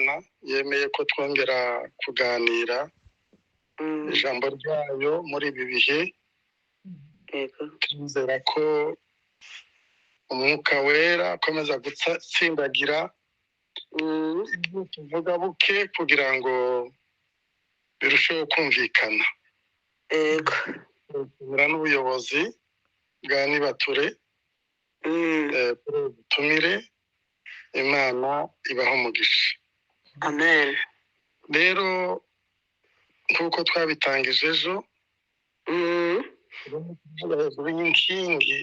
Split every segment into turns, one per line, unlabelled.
y'Imana yemeye ko twongera kuganira ijambo ryayo muri ibi bihe. Twizera ko umwuka wera akomeza gutsindagira ibyo tuvuga buke kugira ngo birusheho kumvikana. Tubura n'ubuyobozi bwa Nibature butumire. Imana ibaho umugisha.
Amen.
Rero nk'uko twabitangije ejo, hejuru y'inkingi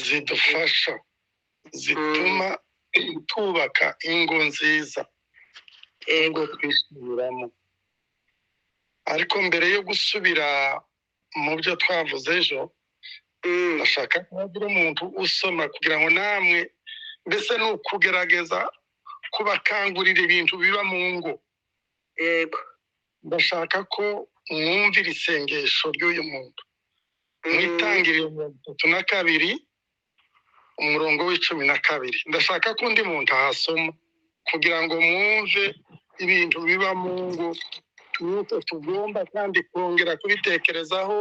zidufasha zituma tubaka ingo nziza, ingo twisubiramo. Ariko mbere yo gusubira mu byo twavuze ejo, ndashaka kubagira umuntu usoma kugira ngo namwe mbese ni ukugerageza kubakangurira ibintu biba mu ngo. Ndashaka ko mwumvira isengesho ry'uyu muntu mu Itangiriro 32 umurongo w'12. Ndashaka ko undi muntu ahasoma kugira ngo mwumve ibintu biba mu ngo, nuko tugomba kandi kongera kubitekerezaho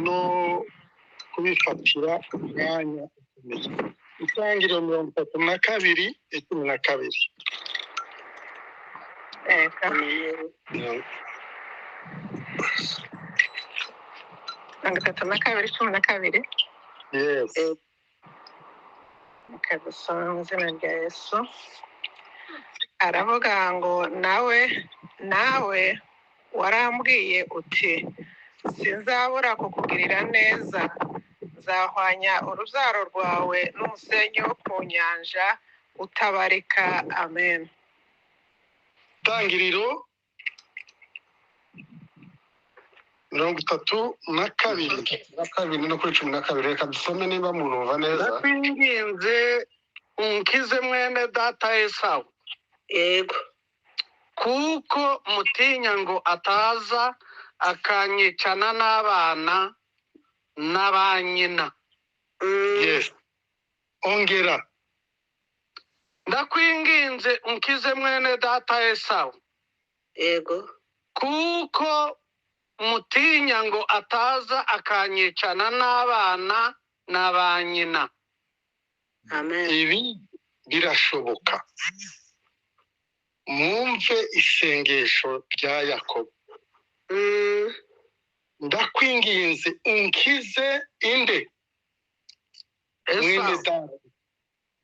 no kubifatira umwanya ukomeye. Itangiriro 32:12. Yes.
Dusoma mu izina rya Yesu. Aravuga ngo nawe warambwiye uti sinzabura kukugirira neza, nzahwanya urubyaro rwawe n'umusenyi wo ku nyanja utabarika. Amen.
Itangiriro 32 no kuri 12. Reka dusome niba murumva neza.
Ndakwinginze unkize mwene data Esawu, kuko mutinya ngo ataza akanyicana n'abana na ba nyina.
Yes. Ongera.
Ndakwinginze unkize mwene data Esawu, kuko mutinya ngo ataza akanyicana n'abana na ba nyina.
Amen.
Ibi birashoboka. Mwumve isengesho rya Yakobo. Ndakwinginze unkize inde?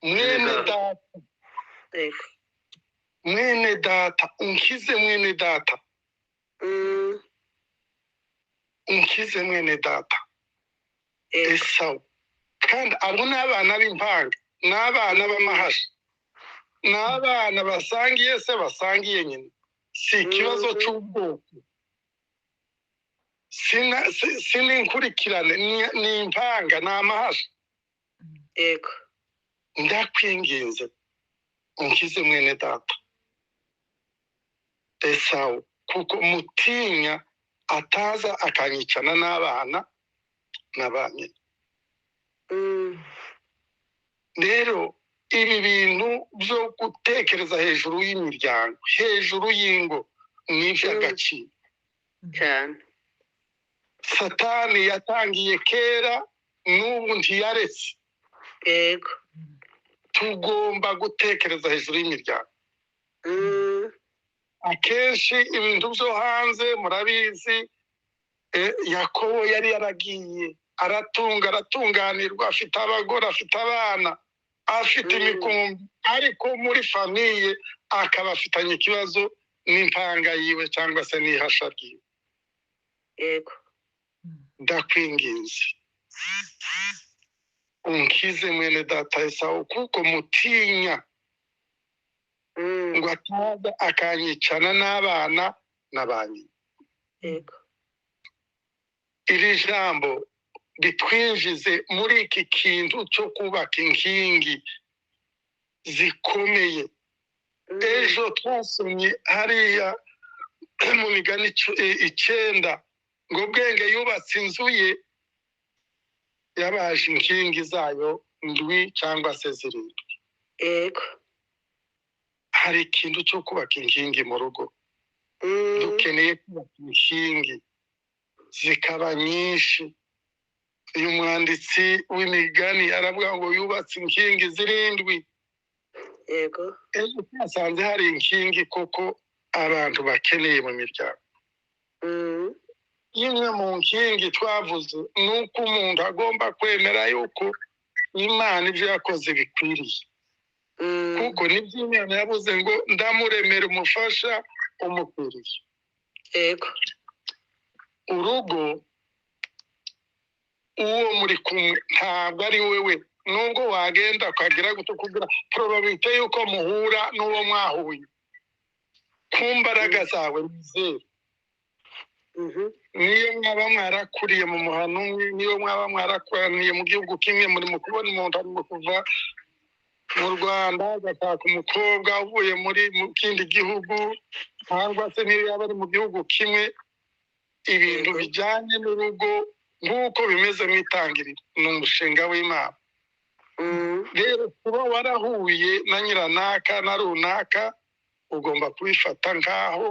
Mwene data. Mwene data. Unkize mwene data. Unkize mwene data Esawu. Kandi abo ni abana b'impanga, n'abana b'amahasha, n'abana basangiye se basangiye nyina. Si ikibazo cy'ubwoko, sin'inkurikirane, ni impanga, ni amahasha. Ndakwinginze unkize mwene data Esawu, kuko mutinya ataza akanyicana n'abana na ba nyina. Rero ibi bintu byo gutekereza hejuru y'imiryango, hejuru y'ingo, ni iby'agaciro
cyane.
Satani yatangiye kera, n'ubu ntiyaretse. Tugomba gutekereza hejuru y'imiryango. Akenshi ibintu byo hanze murabizi, Yakobo yari yaragiye aratunganirwa, afite abagore, afite abana, afite imikumbi, ariko muri famiye akaba afitanye ikibazo n'impanga yiwe cyangwa se n'ihasha ryiwe. Ndakwinginze unkize mwene data Esawu, kuko mutinya ngo ataza akanyicana n'abana na ba nyina. Iri jambo ritwinjize muri iki kintu cyo kubaka inkingi zikomeye. Ejo twasomye hariya mu Migani 9 ngo Bwenge yubatse inzu ye, yabaje inkingi zayo 7 cyangwa se 7. hari ikintu cyo kubaka inkingi mu rugo. Dukeneye kubaka inkingi zikaba nyinshi. Uyu mwanditsi w'imigani aravuga ngo yubatse inkingi 7.
Yego.
Ejo twasanze hari inkingi koko abantu bakeneye mu miryango. Imwe mu nkingi twavuze ni uko umuntu agomba kwemera yuko Imana ibyo yakoze bikwiriye. Kuko nibyo Imana yavuze ngo ndamuremera umufasha umukwiriye.
Yego.
Urugo uwo muri kumwe ntabwo ari wewe, nubwo wagenda ukagira guto kugira probability yuko muhura n'uwo mwahuye ku mbaraga zawe nizere. Niyo mwaba mwarakuriye mu muhano, niyo mwaba mwarakoraniye mu gihugu kimwe, muri mu kubona umuntu arimo kuva mu Rwanda agashaka umukobwa uvuye mu kindi gihugu, cyangwa se niyo yaba ari mu gihugu kimwe, ibintu bijyanye n'urugo nk'uko bimeze mu itangiriro ni umushinga w'Imana. Rero kuba warahuye na nyiranaka na runaka ugomba kubifata nk'aho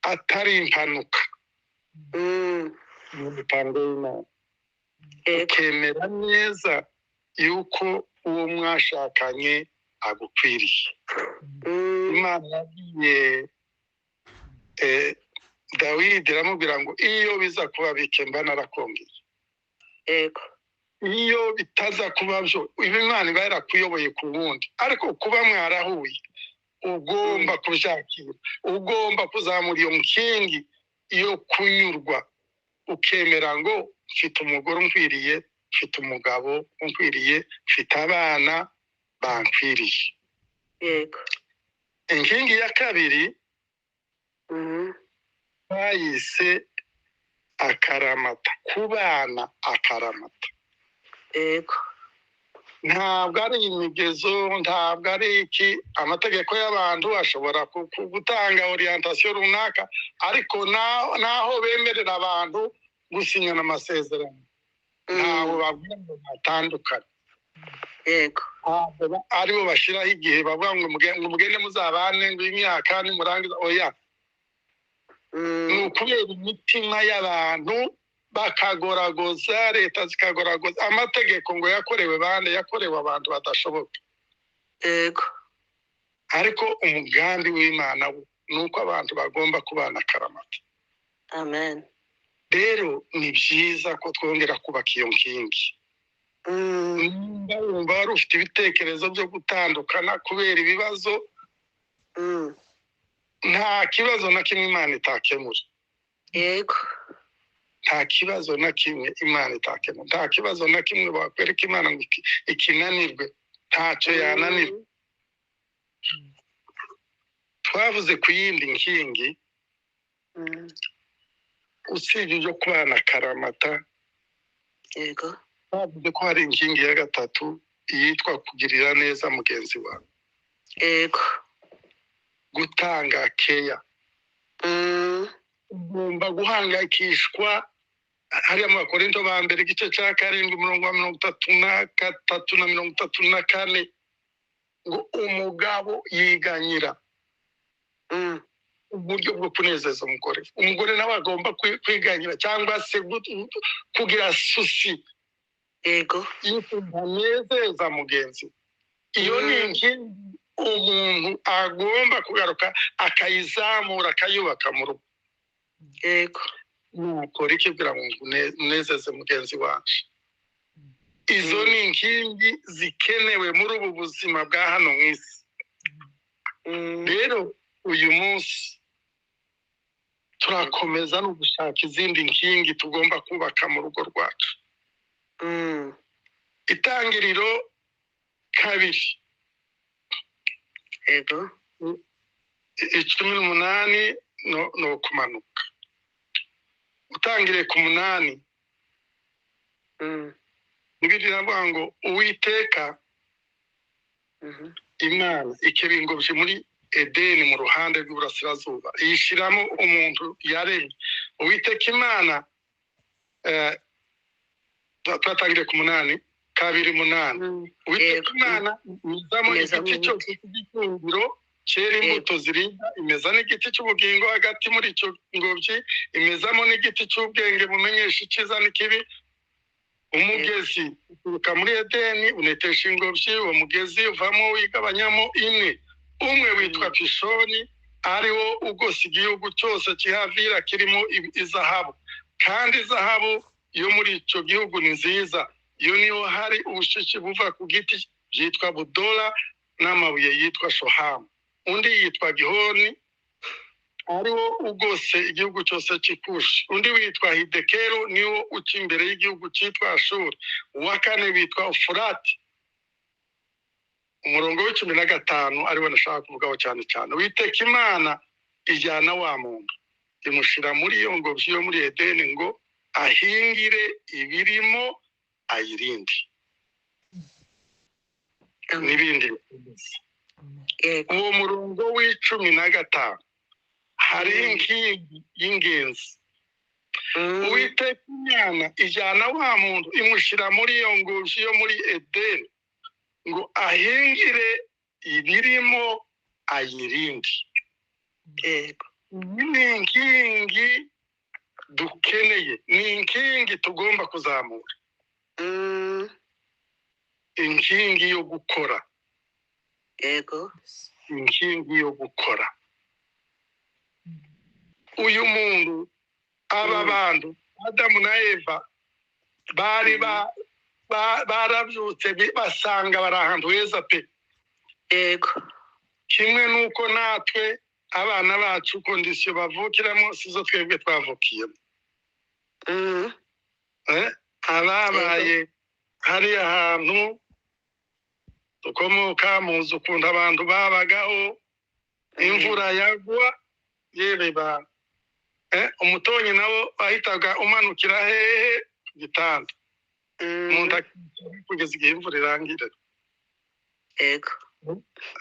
atari impanuka. Ni umupango w'Imana. Ukemera neza yuko uwo mwashakanye agukwiriye. Imana yabwiye Dawidi iramubwira ngo iyo biza kuba bike mba narakongeye.
Yego.
Iyo bitaza kuba byo Imana iba yarakuyoboye ku wundi, ariko kuba mwarahuye ugomba kubyakira, ugomba kuzamura iyo nkingi yo kunyurwa, ukemera ngo mfite umugore unkwiriye, mfite umugabo unkwiriye, mfite abana bankwiriye.
Yego.
Inkingi ya kabiri bayise akaramata, kubana akaramata.
Yego.
Ntabwo ari imigezo, ntabwo ari iki. Amategeko y'abantu ashobora gutanga orientation runaka, ariko naho bemerera abantu gusinyana amasezerano ntawe babwira ngo batandukane.
Yego.
Aribo bashyiraho igihe bavuga ngo mugende muzabane ngo imyaka nimurangiza. Oya, ni ukubera imitima y'abantu bakagoragoza, leta zikagoragoza amategeko ngo yakorewe bande, yakorewe abantu badashoboka.
Yego.
Ariko umugambi w'Imana ni uko abantu bagomba kubana akaramata.
Amen.
Rero ni byiza ko twongera kubaka iyo nkingi. Nimba wumva wari ufite ibitekerezo byo gutandukana kubera ibibazo, nta kibazo na kimwe Imana itakemura.
Yego.
Nta kibazo na kimwe Imana itakemura. Nta kibazo na kimwe bakwereka Imana ngo ikinanirwe, ntacyo yananirwa. Twavuze ku yindi nkingi usibye ibyo kubana akaramata.
Yego.
Twavuze ko hari inkingi ya gatatu yitwa kugirira neza mugenzi wawe.
Yego.
Gutanga keya. Ugomba guhangayikishwa. Hariya mu Bakorinto ba mbere igice cya 7:33-34 ngo umugabo yiganyira uburyo bwo kunezeza umugore. Umugore nawe agomba kwiganyira cyangwa se kugira susi.
Yego.
Neza mugenzi. Iyo ni inkingi umuntu agomba kugaruka akayizamura akayubaka mu rugo.
Yego.
Nukora iki kugira ngo unezeze mugenzi wacu? Izo ni inkingi zikenewe muri ubu buzima bwa hano mu isi. Rero uyu munsi turakomeza no gushaka izindi nkingi tugomba kubaka mu rugo rwacu. Itangiriro 2.
Yego.
18 no kumanuka. Utangire ku 8. Ngiri navuga ngo Uwiteka Imana ikebingobye muri Edeni mu ruhande rw'iburasirazuba, yishiramo umuntu yaremye. Uwiteka Imana twatangire ku 8 2:8 Uwiteka Imana imezamo igiti cyose cy'igikundiro cyera imbuto zirinda, imeza n'igiti cy'ubugingo hagati muri icyo ngobyi, imezamo n'igiti cy'ubwenge bumenyesha icyiza n'ikibi. Umugezi uturuka muri Edeni unetesha ingobyi, uwo mugezi uvamo wigabanyamo ine. Umwe witwa Pishoni, ariwo ugose igihugu cyose kihavira kirimo izahabu, kandi izahabu yo muri icyo gihugu ni nziza. Iyo niyo hari ubushishi buva ku giti byitwa budola n'amabuye yitwa shohamu. Undi yitwa Gihoni, ariwo ugose igihugu cyose cy'Ikushi. Undi witwa Hidekeru, niwo uca imbere y'igihugu cyitwa Ashuri. Uwa kane witwa Ufurati. Umurongo w'15 ariwo nashaka kuvugaho cyane cyane. Uwiteka Imana ijyana wa muntu imushira muri iyo ngobyi yo muri Edeni ngo ahingire ibirimo ayirinde n'ibindi. Uwo murongo w'15 hari inkingi y'ingenzi. Uwiteka Imana ijyana wa muntu imushira muri iyo ngobyi yo muri Edeni ngo ahingire ibirimo ayirinde. Ni inkingi dukeneye, ni inkingi tugomba kuzamura, inkingi yo gukora, inkingi yo gukora. Uyu muntu, aba bantu Adamu na Eva bari barabyutse basanga bari ahantu heza pe. Kimwe nuko natwe abana bacu kondisiyo bavukiramo sizo twebwe twavukiyemo. Ababaye hariya hantu dukomoka, muzi ukuntu abantu babagaho, imvura yagwa yewe umutonyi nawo ahitaga umanukira hehe ku gitanda, umuntu kugeza igihe imvura irangira.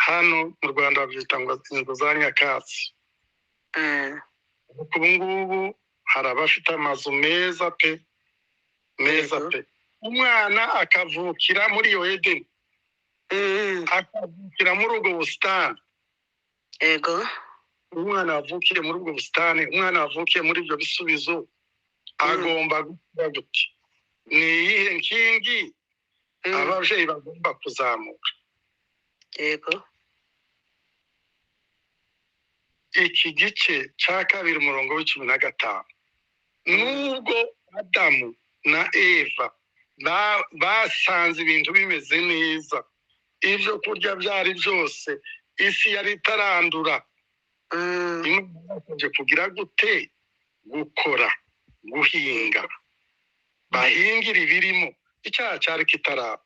Hano mu Rwanda babyita ngo inzu za nyakatsi. Ubu ngubu hari abafite amazu meza pe, meza pe. Umwana akavukira muri iyo Edeni, akavukira muri ubwo busitani. Umwana wavukiye muri ubwo busitani, umwana wavukiye muri ibyo bisubizo agomba gukora gute? Ni iyihe nkingi ababyeyi bagomba kuzamura? Iki gice cya 2 umurongo w'15, nubwo Adamu na Eva basanze ibintu bimeze neza, ibyo kurya byari byose, isi yari itarandura, imwe kugira gute? Gukora, guhinga, bahingira ibirimo, icyaha cyari kitaraba.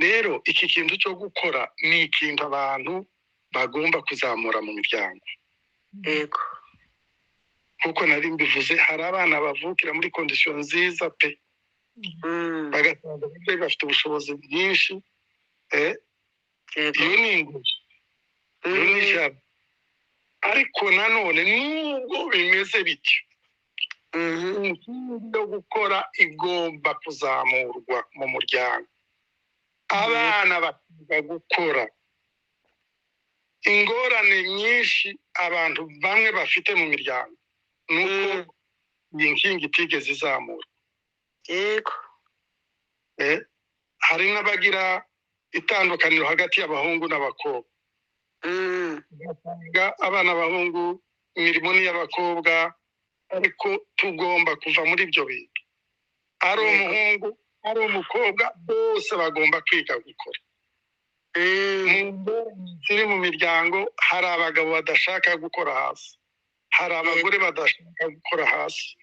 Rero iki kintu cyo gukora ni ikintu abantu bagomba kuzamura mu miryango. Kuko nari mbivuze, hari abana bavukira muri kondisiyo nziza pe, bagasanga ababyeyi bafite ubushobozi bwinshi. Iyo ni ingobyi, iyo ni ijana. Ariko nanone nubwo bimeze bityo, inkingi yo gukora igomba kuzamurwa mu muryango. Abana bakiga gukora. Ingorane nyinshi abantu bamwe bafite mu miryango nuko iyi nkingi itigeze izamura. Hari n'abagira itandukaniro hagati y'abahungu n'abakobwa. Ugasanga abana b'abahungu imirimo ni y'abakobwa, ariko tugomba kuva muri ibyo bintu. Ari umuhungu ari umukobwa bose bagomba kwiga gukora. Ziri mu miryango, hari abagabo badashaka gukora hasi, hari abagore badashaka gukora hasi,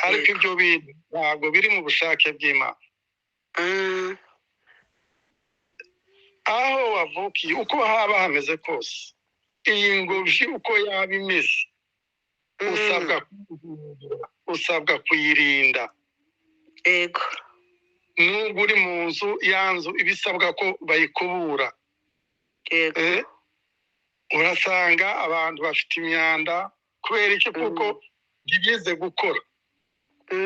ariko ibyo bintu ntabwo biri mu bushake bw'Imana. Aho wavukiye, uko haba hameze kose, iyi ngobyi uko yaba imeze, usabwa kuyirinda. Nubwo uri mu nzu, ya nzu ibisabwa ko bayikubura. Urasanga abantu bafite imyanda kubera iki? Kuko yize gukora,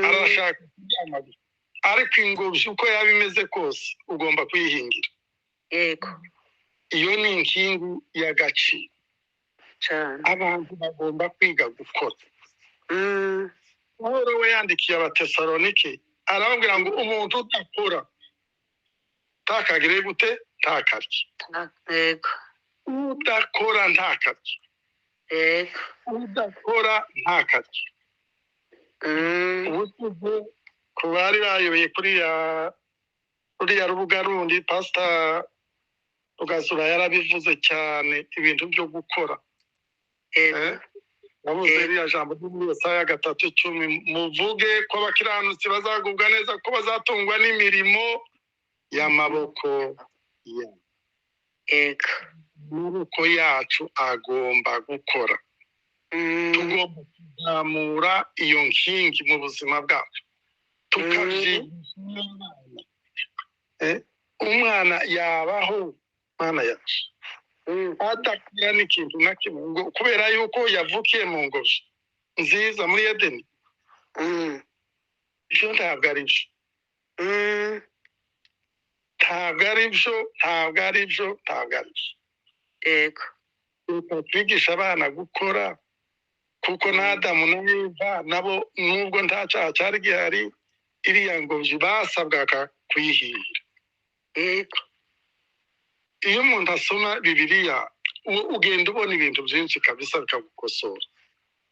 arashaka kuryama gusa, ariko ingobyi uko yaba imeze kose ugomba kuyihingira.
yego
Iyo ni inkingi y'agaciro.
cyane
Abantu bagomba kwiga gukora.
Mm,
Pawulo we yandikiye Abatesalonike arababwira ngo umuntu udakora ntakagire gute, ntakarye.
yego
Udakora ntakarye.
yego
Udakora ntakarye. Ubusize ku bari bayoboye kuriya rubuga rundi Pastor Rugazura yarabivuze cyane ibintu byo gukora.
yego
Wabuze iriya jambo ry'Umwami Yesaya 3:10, muvuge ko abakiranutsi bazagubwa neza, ko bazatungwa n'imirimo y'amaboko yabo.
yego
Amaboko yacu agomba gukora. Tugomba kuzamura iyo nkingi mu buzima bwacu tukabyigisha n'abana. Umwana yabaho mana yacu adakora n'ikintu na kimwe ngo kubera yuko yavukiye mu ngobyi nziza muri Edeni. Ibyo ntabwo ari byo. Ntabwo ari byo, ntabwo ari byo, ntabwo ari byo.
yego
Reka twigisha abana gukora, kuko na Adamu na Eva nabo nubwo nta cyaha cyari gihari, iriya ngobyi basabwaga kuyihingira.
yego
Iyo umuntu asoma Bibiliya ugenda ubona ibintu byinshi kabisa bikagukosora.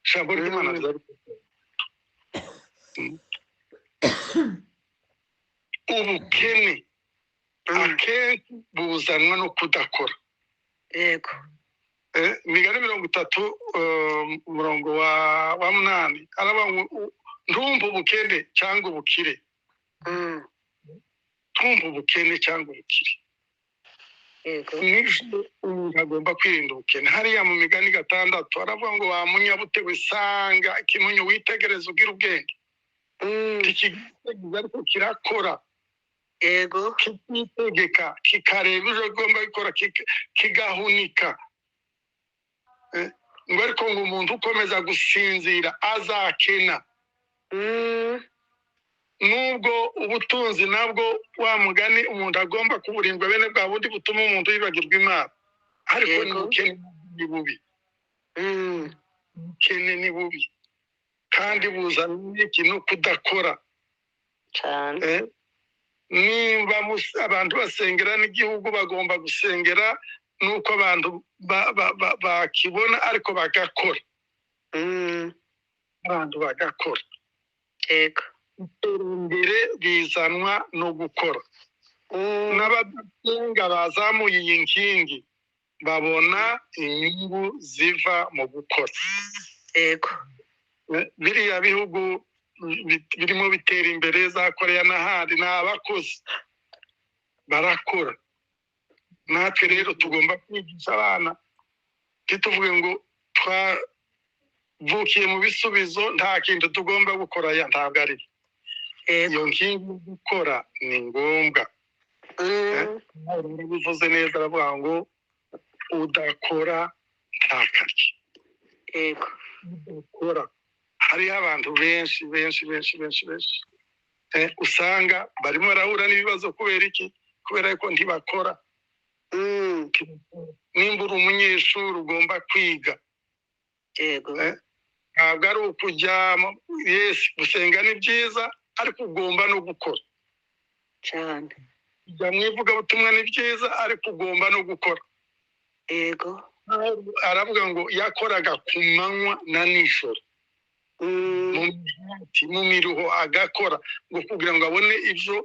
Ijambo ry'Imana rizabikosora. Ubukene akenshi buzanwa no kudakora.
yego
Imigani 30 umurongo wa 8 aravuga ngo ntumva ubukene cyangwa ubukire. Ntumva ubukene cyangwa ubukire.
yego
Nibyo umuntu agomba kwirinda ubukene. Hariya mu Migani 6 aravuga ngo wa munyabute wisanga ikimunyu witegereza ugira ubwenge. Ikigerageza ariko kirakora,
yego
kitegeka, kikareba ibyo agomba gukora, kigahunika. Ngo ariko ngo umuntu ukomeza gusinzira azakena. Nubwo ubutunzi nabwo wa mugani umuntu agomba kuburindwa bene bwa bundi butuma umuntu yibagirwa Imana, ariko ubukene ni bubi. Ubukene ni bubi kandi buzana n'iki no kudakora
cyane.
Niba abantu basengera n'igihugu bagomba gusengera nuko abantu bakibona ariko bagakora. Abantu bagakora.
yego
Iterambere bizanwa no gukora. N'abadasenga bazamuye iyi nkingi babona inyungu ziva mu gukora.
yego
Biriya bihugu birimo bitera imbere za Korea n'ahandi ni abakozi barakora. Natwe rero tugomba kwigisha abana ntituvuge ngo twavukiye mu bisubizo nta kintu tugomba gukora. Ntabwo ari byo. Iyo nkingi yo gukora ni ngombwa. Bivuze neza aravuga ngo udakora ntakarye.
yego
Udakora. Hariho abantu benshi usanga barimo barahura n'ibibazo kubera iki? Kubera ko ntibakora. Nimba uri umunyeshuri ugomba kwiga.
yego
Ntabwo ari ukujya gusenga ni byiza, ariko ugomba no gukora.
cyane.
Kujya mu ivugabutumwa ni byiza, ariko ugomba no gukora.
yego
Aravuga ngo yakoraga ku manywa na nijoro mu miruho agakora ngo kugira ngo abone ibyo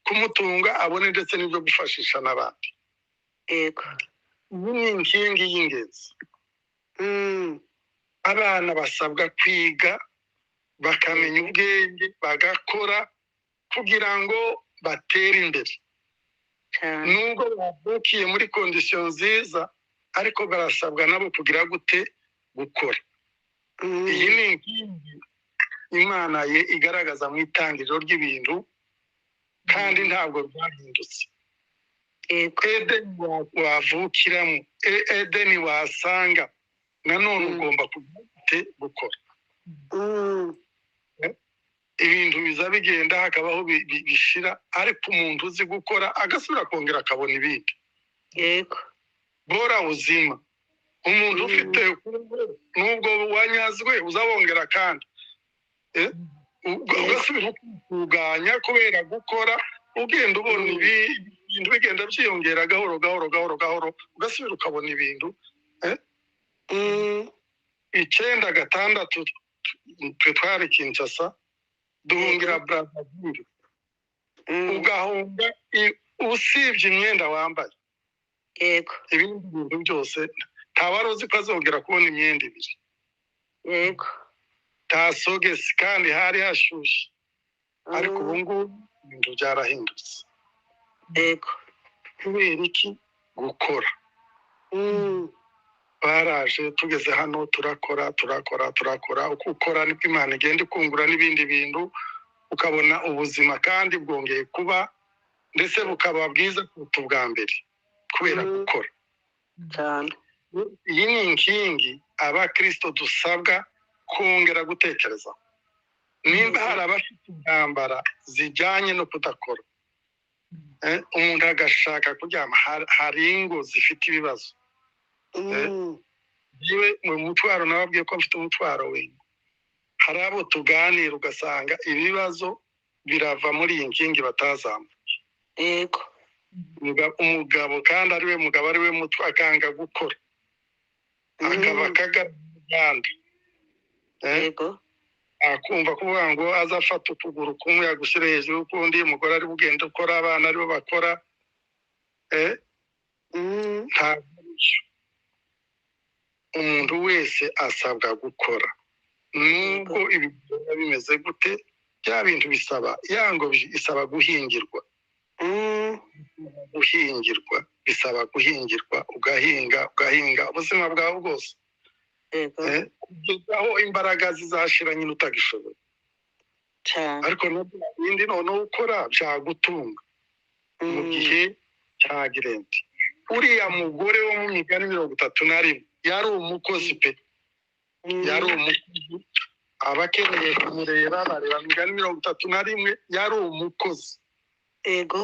kumutunga, abone ndetse n'ibyo gufashisha n'abandi.
yego
Iyi ni inkingi y'ingenzi. Abana basabwa kwiga bakamenya ubwenge bagakora kugira ngo batere imbere.
cyane.
Nubwo bavukiye muri kondisiyo nziza, ariko barasabwa nabo kugira gute? Gukora. Iyi ni inkingi Imana ye igaragaza mu itangiriro ry'ibintu kandi ntabwo byahindutse. Edeni wavukiramo, Edeni wasanga, nanone ugomba gukora. ibintu biza bigenda hakabaho bishira, ariko umuntu uzi gukora agasubira kongera akabona ibindi.
yego
Bora uzima umuntu ufite nubwo wanyazwe uzabongera kandi ugasubira kuganya kubera gukora, ugenda ubona ibintu bigenda byiyongera gahoro gahoro gahoro gahoro, ugasubira ukabona ibintu 9/6 twe twari Kinshasa duhungira Brazzaville, ugahunga usibye imyenda wambaye,
yego
ibindi bintu byose ntawari uzi ko azongera kubona imyenda ibiri,
yego
tasogesi kandi hari hashushe, ariko ubu ngubu ibintu byarahindutse.
yego
kubera iki? Gukora. Baraje tugeze hano turakora uko ukora niko Imana igenda ikungura n'ibindi bintu, ukabona ubuzima kandi bwongeye kuba ndetse bukaba bwiza kuruta ubwa mbere kubera gukora
cyane.
iyi ni inkingi abakristo dusabwa kongera gutekereza. Nimba hari abafite intambara zijyanye no kudakora, umuntu agashaka kuryama, hari ingo zifite ibibazo. Yewe mu mutwaro nababwiye ko mfite umutwaro w'ingo, hari abo tuganira ugasanga ibibazo birava muri iyi nkingi batazamuye.
yego
Umugabo kandi ariwe mugabo ariwe mutwe akanga gukora, akaba kaganda,
yego
akumva kuvuga ngo azafata ukuguru kumwe yagushyire hejuru ukundi, umugore ari bugenda ukora, abana aribo bakora. Ntabwo umuntu wese asabwa gukora, nubwo ibintu bimeze gute, bya bintu bisaba yango isaba guhingirwa, bisaba guhingirwa, ugahinga ubuzima bwawe bwose, kugeza aho imbaraga zizashira nyine utagishoboye. ariko n'ibindi noneho ukora byagutunga mu gihe cya girenti. Uriya mugore wo mu Migani 31 yari umukozi pe, yari umukozi, abakeneye kumureba bareba Migani 31 yari umukozi.
yego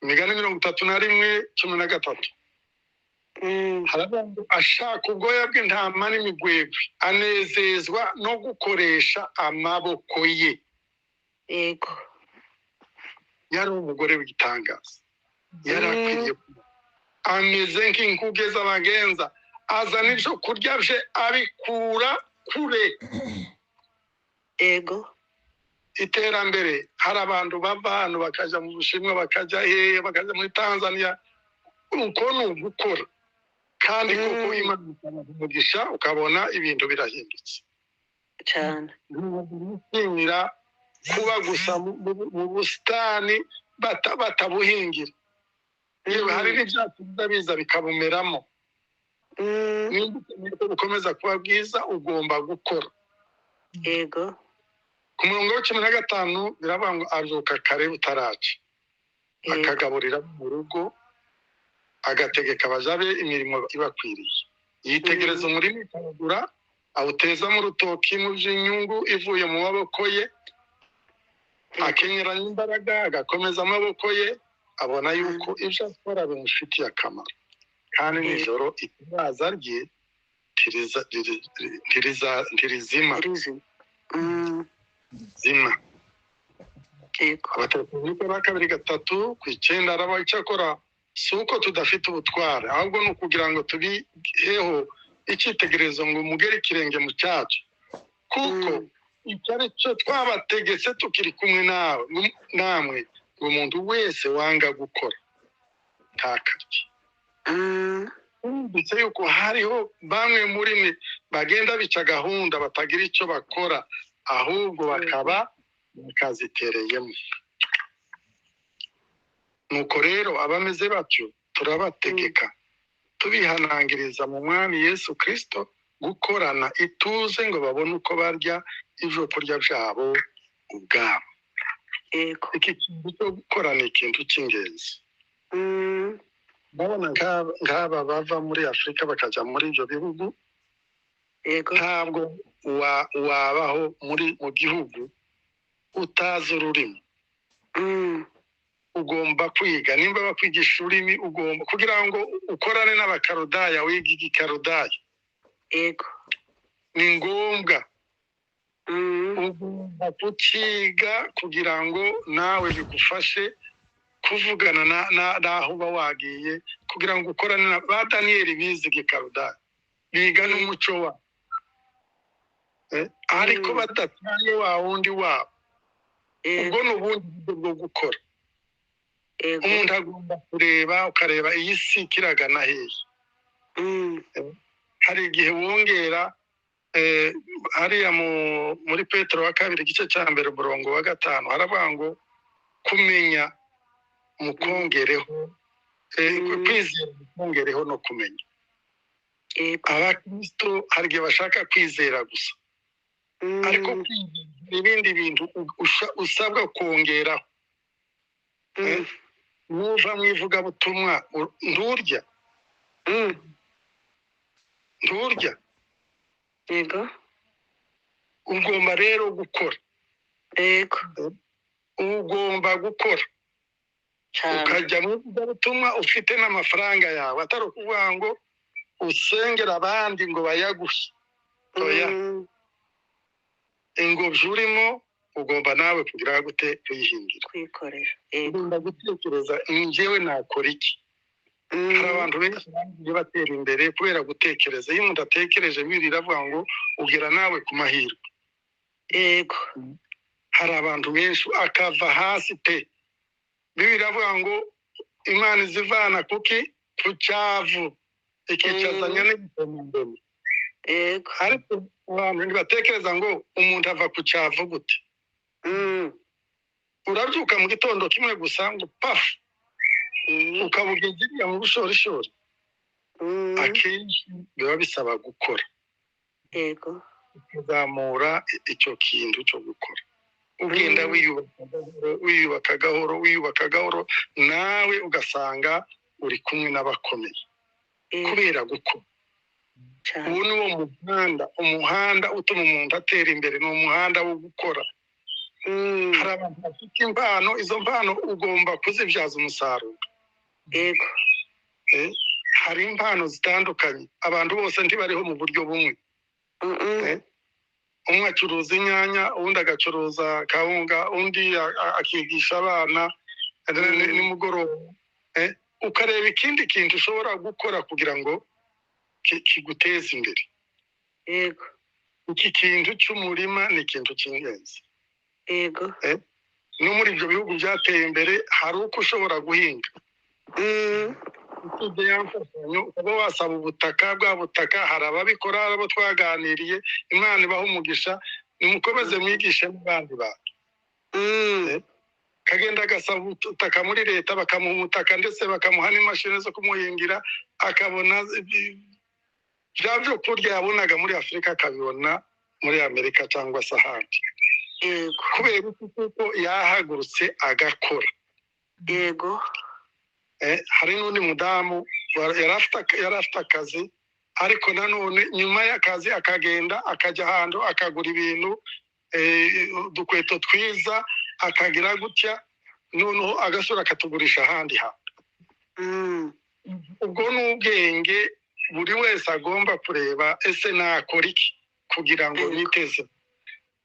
Migani 31:13 harabantu ashaka ubwoya bw'intama n'imigwegwe, anezezwa no gukoresha amaboko ye.
yego
Yari umugore w'igitangaza, yari akwiriye ameze nk'inkuge z'abagenza, azana ibyo kurya bye abikura kure.
yego
Iterambere, hari abantu bava hano bakaja mu Bushinwa, bakaja bakaja muri Tanzania, uko ni ugukora kandi kuko Imana umugisha ukabona ibintu birahindutse
cyane.
ntinyira kuba gusa mu busitani batabuhingira. Yewe hari n'ibyatsi biza bikabumeramo. Nimba ukomeza kuba bwiza ugomba gukora.
yego
Ku murongo wa 15 biravuga ngo azuka kare butaraca, akagaburira mu rugo, agategeka abaja be imirimo ibakwiriye. Yitegereza umurimo ikagura, awutezamo urutoki mu by'inyungu ivuye mu maboko ye, akenyeranya imbaraga, agakomeza amaboko ye, abona yuko ibyo akora bimufitiye akamaro. Kandi nijoro itabaza rye ntirizima. Zima. Abatekinike ba 2:3 araba icyakora si uko tudafite ubutware, ahubwo ni ukugira ngo tubiheho icyitegererezo ngo mugere ikirenge mu cyacu, kuko icyo ari cyo twabategetse tukiri kumwe namwe, ngo umuntu wese wanga gukora ntakarye. Ndetse yuko hariho bamwe muri mwe bagenda bica gahunda batagira icyo bakora, ahubwo bakaba bakazitereyemo. Nuko rero abameze batyo turabategeka tubihanangiriza mu Mwami Yesu Kristo gukorana ituze ngo babone uko barya ibyo kurya byabo ubwabo. Iki kintu cyo gukora ni ikintu cy'ingenzi. Ndabona nk'aba bava muri Afurika bakajya muri ibyo bihugu, ntabwo wabaho mu gihugu utazi ururimi
Mm.
ugomba kwiga. Nimba bakwigisha ururimi ugomba kugira ngo ukorane n'abakarudaya, wiga igikarudaya,
Yego.
ni ngombwa
Mm.
ugomba kukiga kugira ngo nawe bigufashe kuvugana n'aho uba wagiye, kugira ngo ukorane na ba Daniyeli bize igikarudaya, biga n'umuco wa ariko badataye wa wundi wabo. Ubwo ni ubundi buryo bwo gukora.
Yego.
Umuntu agomba kureba, ukareba iyi si kiragana hehe.
Mm.
Hari igihe wongera hariya muri Petero wa kabiri igice cya mbere umurongo wa 5 haravuga ngo kumenya mukongereho, kwizera mukongereho no kumenya.
Yego.
Abakristo hari igihe bashaka kwizera gusa, ariko kwizera ibindi bintu usabwa kongeraho. Nuva mu ivugabutumwa nturya.
Yego.
Ugomba rero gukora.
Yego.
Ugomba gukora.
Cyane.
Ukajya mu ivugabutumwa ufite n'amafaranga yawe, atari ukuvuga ngo usengera abandi ngo bayaguhe. Oya. Ingobyi urimo ugomba nawe kugira gute kuyihingira,
Kwikorera. Yego.
ugomba gutekereza njyewe nakora iki. Hari abantu benshi bagiye batera imbere kubera gutekereza. Iyo umuntu atekereje Bibiliya iravuga ngo ugera nawe ku mahirwe.
Yego.
Hari abantu benshi akava hasi pe. Bibiliya iravuga ngo Imana izivana kuki ku cyavu ikicazanya n'igikombe.
Yego.
Ariko abantu ntibatekereza ngo umuntu ava ku cyavu gute. Urabyuka mu gitondo kimwe gusa ngo pafu ukabugengera mu bushorishori. Akenshi biba bisaba gukora.
Yego.
Kuzamura icyo kintu cyo gukora, ugenda wiyubaka gahoro, nawe ugasanga uri kumwe n'abakomeye kubera gukora. Ubu ni wo umuhanda utuma umuntu atera imbere, ni umuhanda wo gukora. Hari abantu bafite impano, izo mpano ugomba kuzibyaza umusaruro.
Yego.
Hari impano zitandukanye, abantu bose ntibariho mu buryo bumwe. Umwe acuruza inyanya, undi agacuruza kawunga, undi akigisha abana nimugoroba. Ukareba ikindi kintu ushobora gukora kugira ngo kiguteze imbere.
Yego.
Iki kintu cy'umurima ni ikintu cy'ingenzi.
Yego.
No muri ibyo bihugu byateye imbere hari uko ushobora guhinga. Ukaba wasaba ubutaka, bwa butaka hari ababikora, abo twaganiriye. Imana ibaha umugisha, nimukomeze mwigishe n'abandi bantu. Kagenda agasaba ubutaka muri leta, bakamuha ubutaka ndetse bakamuha n'imashini zo kumuhingira, akabona bya byo kurya yabonaga muri Afurika akabibona muri Amerika cyangwa se ahandi.
Yego.
Kubera ko yahagurutse agakora.
Yego.
Hari n'undi mudamu yari afite akazi, ariko nanone nyuma y'akazi akagenda akajya ahantu akagura ibintu, udukweto twiza akagira gutya, noneho agasura akatugurisha ahandi hantu. Ubwo ni ubwenge buri wese agomba kureba, ese nakora iki kugira ngo niteze.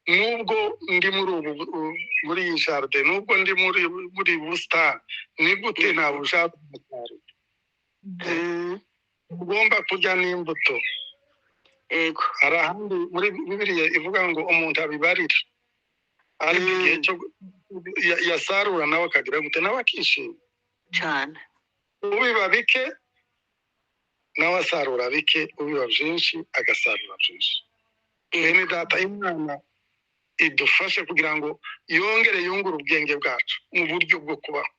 Nubwo ndi muri iyi jaride, nubwo ndi muri busitani, ni gute ntabwo ushaka umusaruro. Ugomba kurya n'imbuto.
Yego.
Hari ahandi muri Bibiliya ivuga ngo umuntu abibarira, ariko igihe cyo yasarura nawe akagira gute, nawe akishima
cyane.
Ubiba bike nawe asarura bike, ubiba byinshi agasarura byinshi. Bene data, Imana idufashe kugira ngo yongere yungure ubwenge bwacu mu buryo bwo kubaho.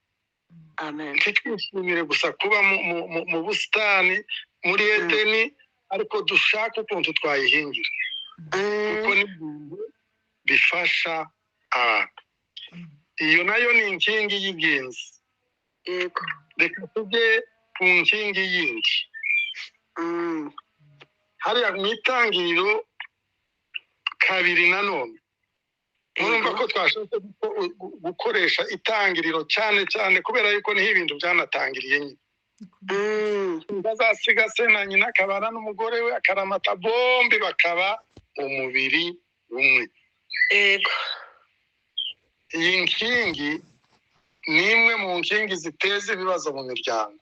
Amen.
Twishimire gusa kuba mu busitani muri Edeni, ariko dushaka ukuntu twayihingira, kuko ni ibintu bifasha abantu. Iyo nayo ni inkingi y'ingenzi.
Yego.
Reka tujye ku nkingi yindi. Hariya mu Itangiriro 2 nanone murumva ko twashatse gukoresha itangiriro cyane cyane kubera yuko niho ibintu byanatangiriye nyine bazasiga se na nyina akabana n'umugore we akaramata bombi bakaba umubiri umwe.
Yego.
Iyi nkingi ni imwe mu nkingi ziteza ibibazo mu miryango.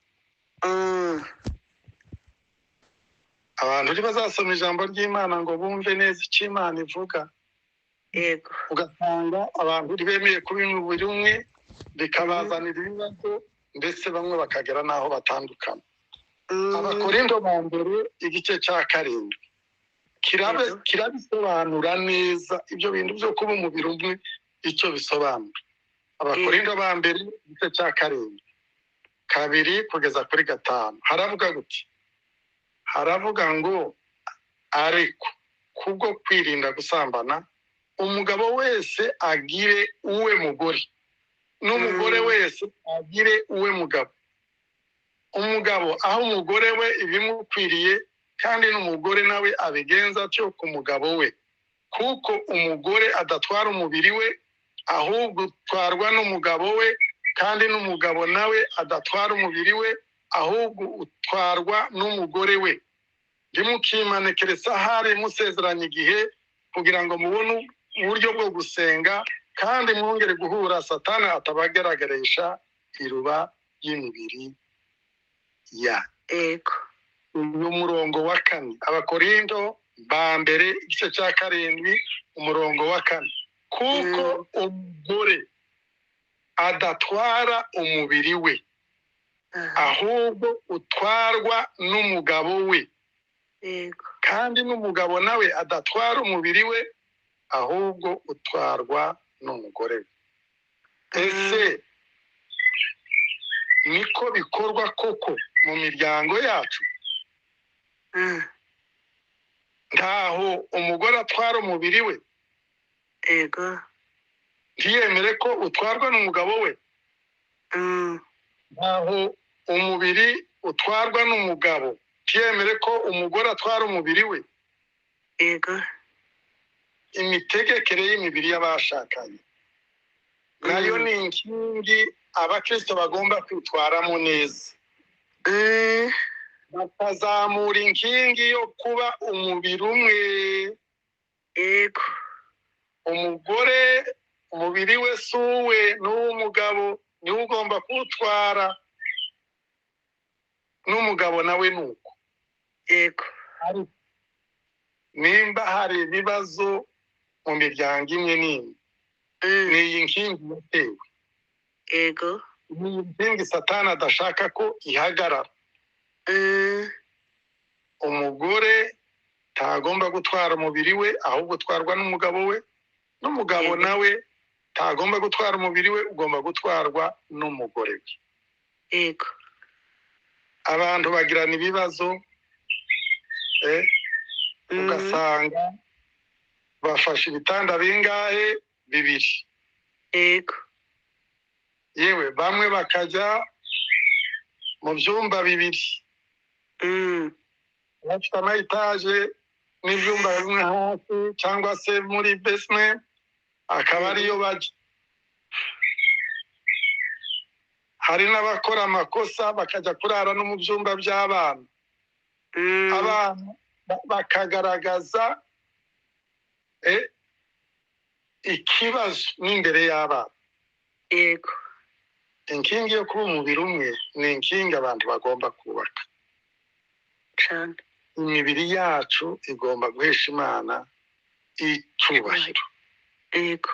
Abantu ntibazasoma ijambo ry'Imana ngo bumve neza icyo Imana ivuga.
Yego.
Ugasanga abantu ntibemeye kuba umubiri umwe bikabazanira ibibazo ndetse bamwe bakagera n'aho batandukana. Abakorinto ba mbere igice cya 7 kirabisobanura neza ibyo bintu byo kuba umubiri umwe icyo bisobanura. Abakorinto ba mbere igice cya 7 2 kugeza kuri 5 haravuga guti, haravuga ngo ariko kubwo kwirinda gusambana umugabo wese agire uwe mugore n'umugore wese agire uwe mugabo. Umugabo aho umugore we ibimukwiriye kandi n'umugore nawe abigenza atyo ku mugabo we, kuko umugore adatwara umubiri we ahubwo utwarwa n'umugabo we, kandi n'umugabo nawe adatwara umubiri we ahubwo utwarwa n'umugore we. Ndimukimane keretse ahari musezeranye igihe kugira ngo mubone uburyo bwo gusenga kandi mwongere guhura Satani atabagaragarisha iruba y'imibiri ya.
Yego.
Uyu murongo wa 4 Abakorinto ba mbere igice cya 7 umurongo wa 4, kuko umugore adatwara umubiri we ahubwo utwarwa n'umugabo we.
Yego.
Kandi n'umugabo nawe adatwara umubiri we ahubwo utwarwa n'umugore we. Ese niko bikorwa koko mu miryango yacu? Ntaho umugore atwara umubiri we?
Yego.
Ntiyemere ko utwarwa n'umugabo we? Ntaho umubiri utwarwa n'umugabo? Ntiyemere ko umugore atwara umubiri we?
Yego.
Imitegekere y'imibiri y'abashakanye nayo ni inkingi abakristo bagomba kwitwaramo neza, bakazamura inkingi yo kuba umubiri umwe.
Yego.
Umugore umubiri we si uwe n'uw'umugabo niwe ugomba kuwutwara, n'umugabo nawe nuko.
Yego.
Nimba hari ibibazo mu miryango imwe n'imwe, ni iyi nkingi yatewe.
Yego.
Ni inkingi Satani adashaka ko ihagarara. Umugore ntagomba gutwara umubiri we ahubwo utwarwa n'umugabo we, n'umugabo nawe ntagomba gutwara umubiri we ugomba gutwarwa n'umugore we.
Yego.
Abantu bagirana ibibazo ugasanga bafashe ibitanda bingahe? 2.
Yego.
Yewe bamwe bakajya mu byumba 2, bafite amayitaje n'ibyumba bimwe hasi cyangwa se muri basement akaba ariyo bajya. Hari n'abakora amakosa bakajya kurara no mu byumba by'abana. Abana bakagaragaza ikibazo n'imbere y'abana.
Yego.
Inkingi yo kuba umubiri umwe ni inkingi abantu bagomba kubaka
cyane.
Imibiri yacu igomba guhesha Imana icyubahiro.
Yego.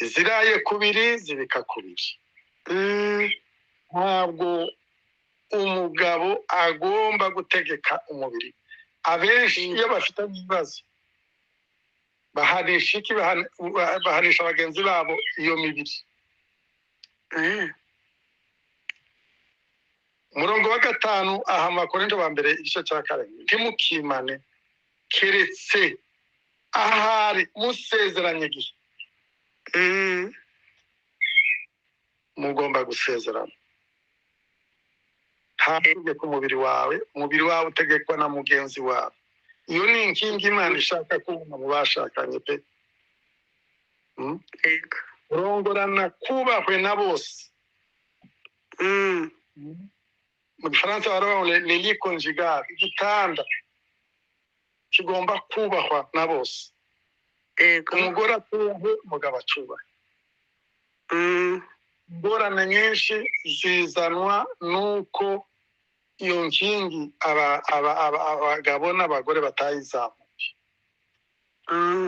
Iziraye kubiri zibika kubiri. Ntabwo umugabo agomba gutegeka umubiri. Abenshi iyo bafite ibibazo bahanisha bagenzi babo iyo mibiri. Umurongo wa 5 aha Abakorinto ba mbere igice cya 7, ntimukimane keretse ahari musezeranye igihe. Mugomba gusezerana. Ntategeka umubiri wawe utegekwa na mugenzi wawe. Iyo ni inkingi Imana ishaka kubona mu bashakanye pe.
yego
kurongorana kubahwe na bose. Mu gifaransa baravuga les lits conjugales, igitanda kigomba kubahwa na bose.
yego
Umugore atubahe, umugabo acubahe. Ingorane nyinshi zizanwa nuko iyo nkingi abagabo n'abagore batayizamuye,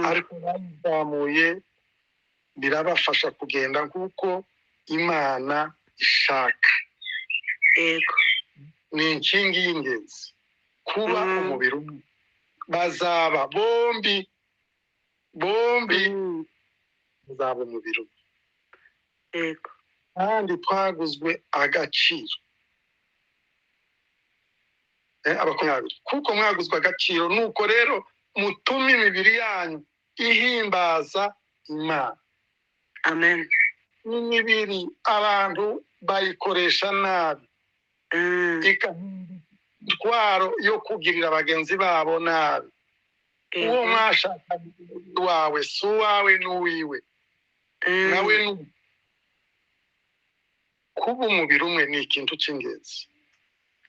ariko bayizamuye birabafasha kugenda nk'uko Imana ishaka.
yego
Ni inkingi y'ingenzi kuba umubiri umwe, bazaba bombi bazaba umubiri umwe,
yego
kandi twaguzwe agaciro. Abakomabiri kuko mwaguzwe agaciro, nuko rero mutume imibiri yanyu ihimbaza Imana.
amen
N'imibiri abantu bayikoresha nabi, ikatwaro yo kugirira bagenzi babo nabi. Uwo mwashakanye wawe si uwawe n'uwiwe, nawe n'uwe. Kuba umubiri umwe ni ikintu cy'ingenzi,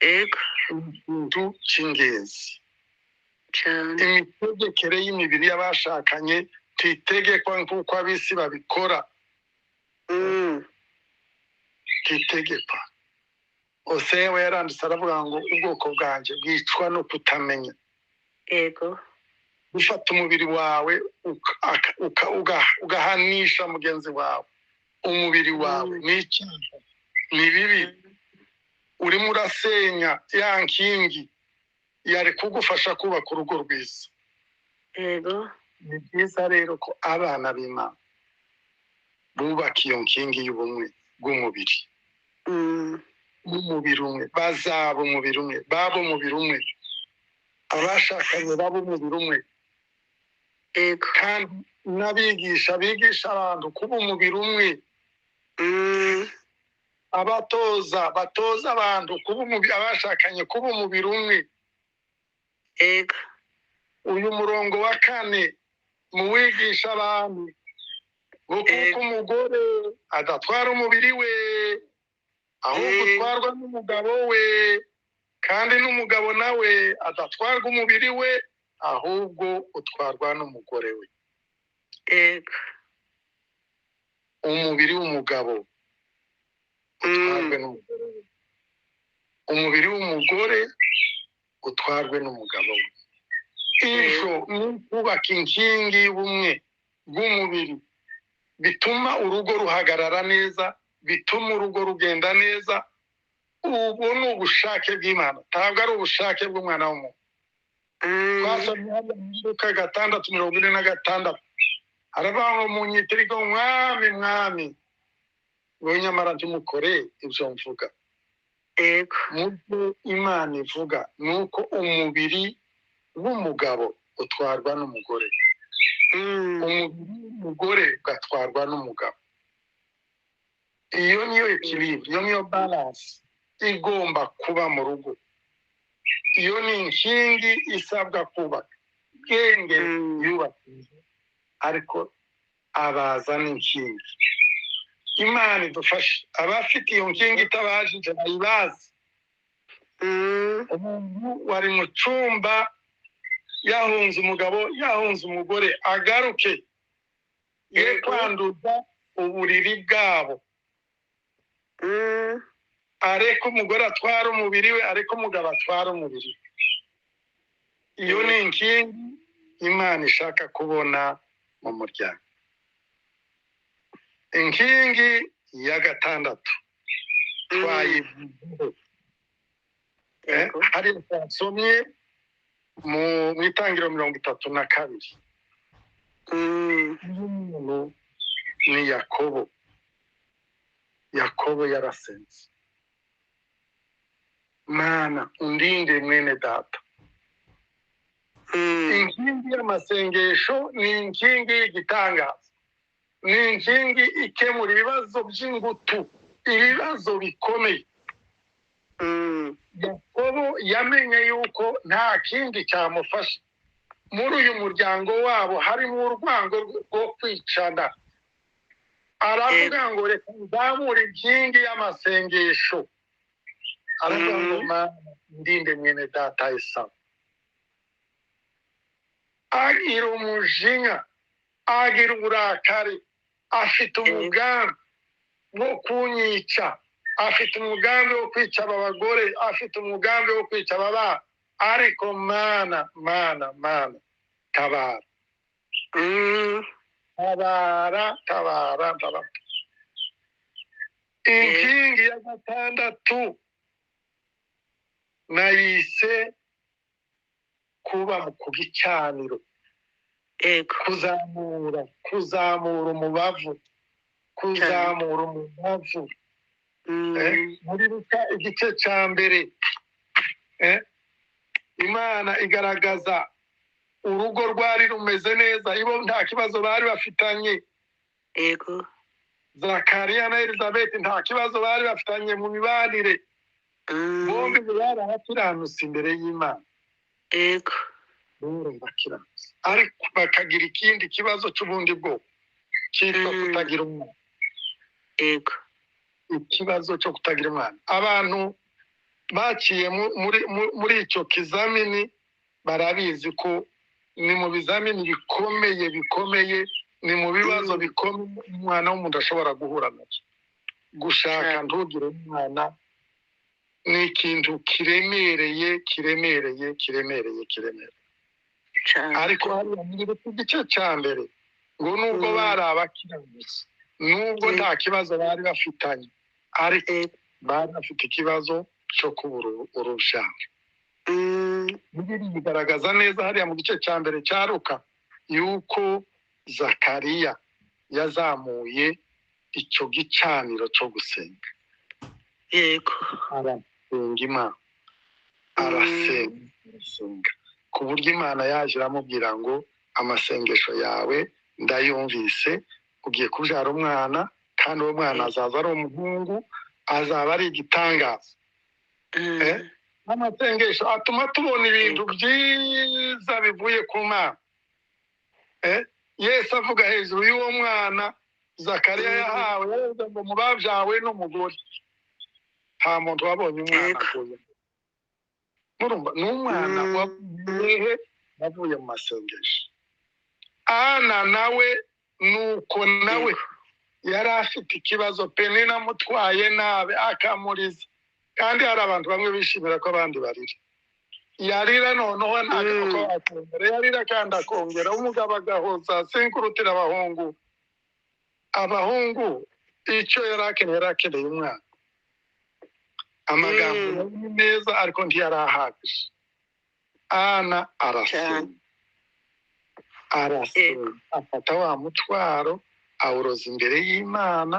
yego
ikintu cy'ingenzi.
cyane
Imitegekere y'imibiri y'abashakanye titegekwa nk'uko ab'isi babikora, titegekwa. Hoseya we yaranditse aravuga ngo ubwoko bwanjye bwicwa no kutamenya.
yego
Gufata umubiri wawe ugahanisha mugenzi wawe umubiri wawe ni icyaha, ni bibi. Urimo urasenya ya nkingi yari kugufasha kubaka urugo rwiza.
yego
Ni byiza rero ko abana b'Imana bubaka iyo nkingi y'ubumwe bw'umubiri, umubiri umwe, bazaba umubiri umwe, baba umubiri umwe, abashakanye baba umubiri umwe.
yego
Kandi n'abigisha bigisha abantu kuba umubiri umwe, batoza abantu kuba umubiri, abashakanye kuba umubiri umwe.
yego
Uyu murongo wa 4 mu wigisha abantu ngo kuko umugore adatwara umubiri we, ahubwo utwarwa n'umugabo we, kandi n'umugabo nawe adatwarwa umubiri we, ahubwo utwarwa n'umugore we.
yego
Umubiri w'umugabo utwarwe n'umugore we, umubiri w'umugore utwarwe n'umugabo we. Ivyo ni kubaka inkingi y'ubumwe bw'umubiri, bituma urugo ruhagarara neza, bituma urugo rugenda neza. Ubu ni ubushake bw'Imana, ntabwo ari ubushake bw'umwana w'umuntu. Twasomye hano mu Luka 6:46 aravuga ngo munyitirigo mwami mwami, ngo nyamara ntimukore ibyo mvuga.
yego
Mubyo Imana ivuga nuko umubiri w'umugabo utwarwa n'umugore, umubiri w'umugore ugatwarwa n'umugabo. Iyo niyo equilibre, iyo niyo balance igomba kuba mu rugo. Iyo ni inkingi isabwa kubaka. Bwenge yubakije, ariko abaza n'inkingi. Imana idufashe abafite iyo nkingi itabajije bayibaze. Umuntu wari mu cyumba yahunze umugabo, yahunze umugore, agaruke ye kwanduza uburiri bwabo. Ariko umugore atwara umubiri we, ariko umugabo atwara umubiri we. Iyo ni inkingi Imana ishaka kubona mu muryango. Inkingi ya 6 twayivuze, hari twasomye mu Itangiriro 32. Umuntu ni Yakobo. Yakobo yarasenze, Mana undinde mwene data. Inkingi y'amasengesho ni inkingi y'igitangaza, ni inkingi ikemura ibibazo by'ingutu, ibibazo bikomeye. Yakobo yamenye yuko nta kindi cyamufasha. Muri uyu muryango wabo harimo urwango rwo kwicana, aravuga ngo reka nzamure inkingi y'amasengesho, aravuga ngo Mana ndinde mwene data Esawu, agira umujinya, agira uburakari, afite umugambi wo kunyica, afite umugambi wo kwica aba bagore, afite umugambi wo kwica aba bana, ariko Mana tabara, tabara. Inkingi ya gatandatu nayise kuba ku gicaniro, kuzamura umubavu, kuzamura umubavu. Muri Luka igice cya mbere Imana igaragaza urugo rwari rumeze neza, ibo nta kibazo bari bafitanye. Zakariya na Elizabeth nta kibazo bari bafitanye mu mibanire, bombi bari abakiranutsi imbere y'Imana, bakiranutsi, ariko bakagira ikindi kibazo cy'ubundi bwoko cyitwa kutagira umwana. Ikibazo cyo kutagira umwana, abantu baciye muri icyo kizamini barabizi ko ni mu bizamini bikomeye, ni mu bibazo bikomeye umwana w'umuntu ashobora guhura nacyo. Gushaka ntugire umwana ni ikintu kiremereye. Ariko hariya muri igice cya mbere ngo nubwo bari abakiranutsi, nubwo nta kibazo bari bafitanye, ariko bari bafite ikibazo cyo kubura urubyaro. Bigaragaza neza hariya mu gice cya mbere cya Luka yuko Zakariya yazamuye icyo gicaniro cyo gusenga, arasenga Imana, arasenga ku buryo Imana yaje iramubwira ngo amasengesho yawe ndayumvise, ugiye kubyara umwana, kandi uwo mwana azaza ari umuhungu, azaba ari igitangaza. Amasengesho atuma tubona ibintu byiza bivuye ku Mana. Yesu avuga hejuru y'uwo mwana Zakariya yahawe, yavuze ngo mu babyawe n'umugore nta muntu wabonye umwana avuye. Murumva ni umwana wavuye mu masengesho. Ana nawe nuko nawe yari afite ikibazo, Penina amutwaye nabi akamuriza, kandi hari abantu bamwe bishimira ko abandi barira. Yarira noneho ntabwo akongera, yarira kandi akongera, umugabo agahoza, sinkurutira abahungu icyo yari akeneye umwana. Amagambo ni meza ariko ntiyari ahagije. Ana arasenga, afata wa mutwaro awuroza imbere y'Imana,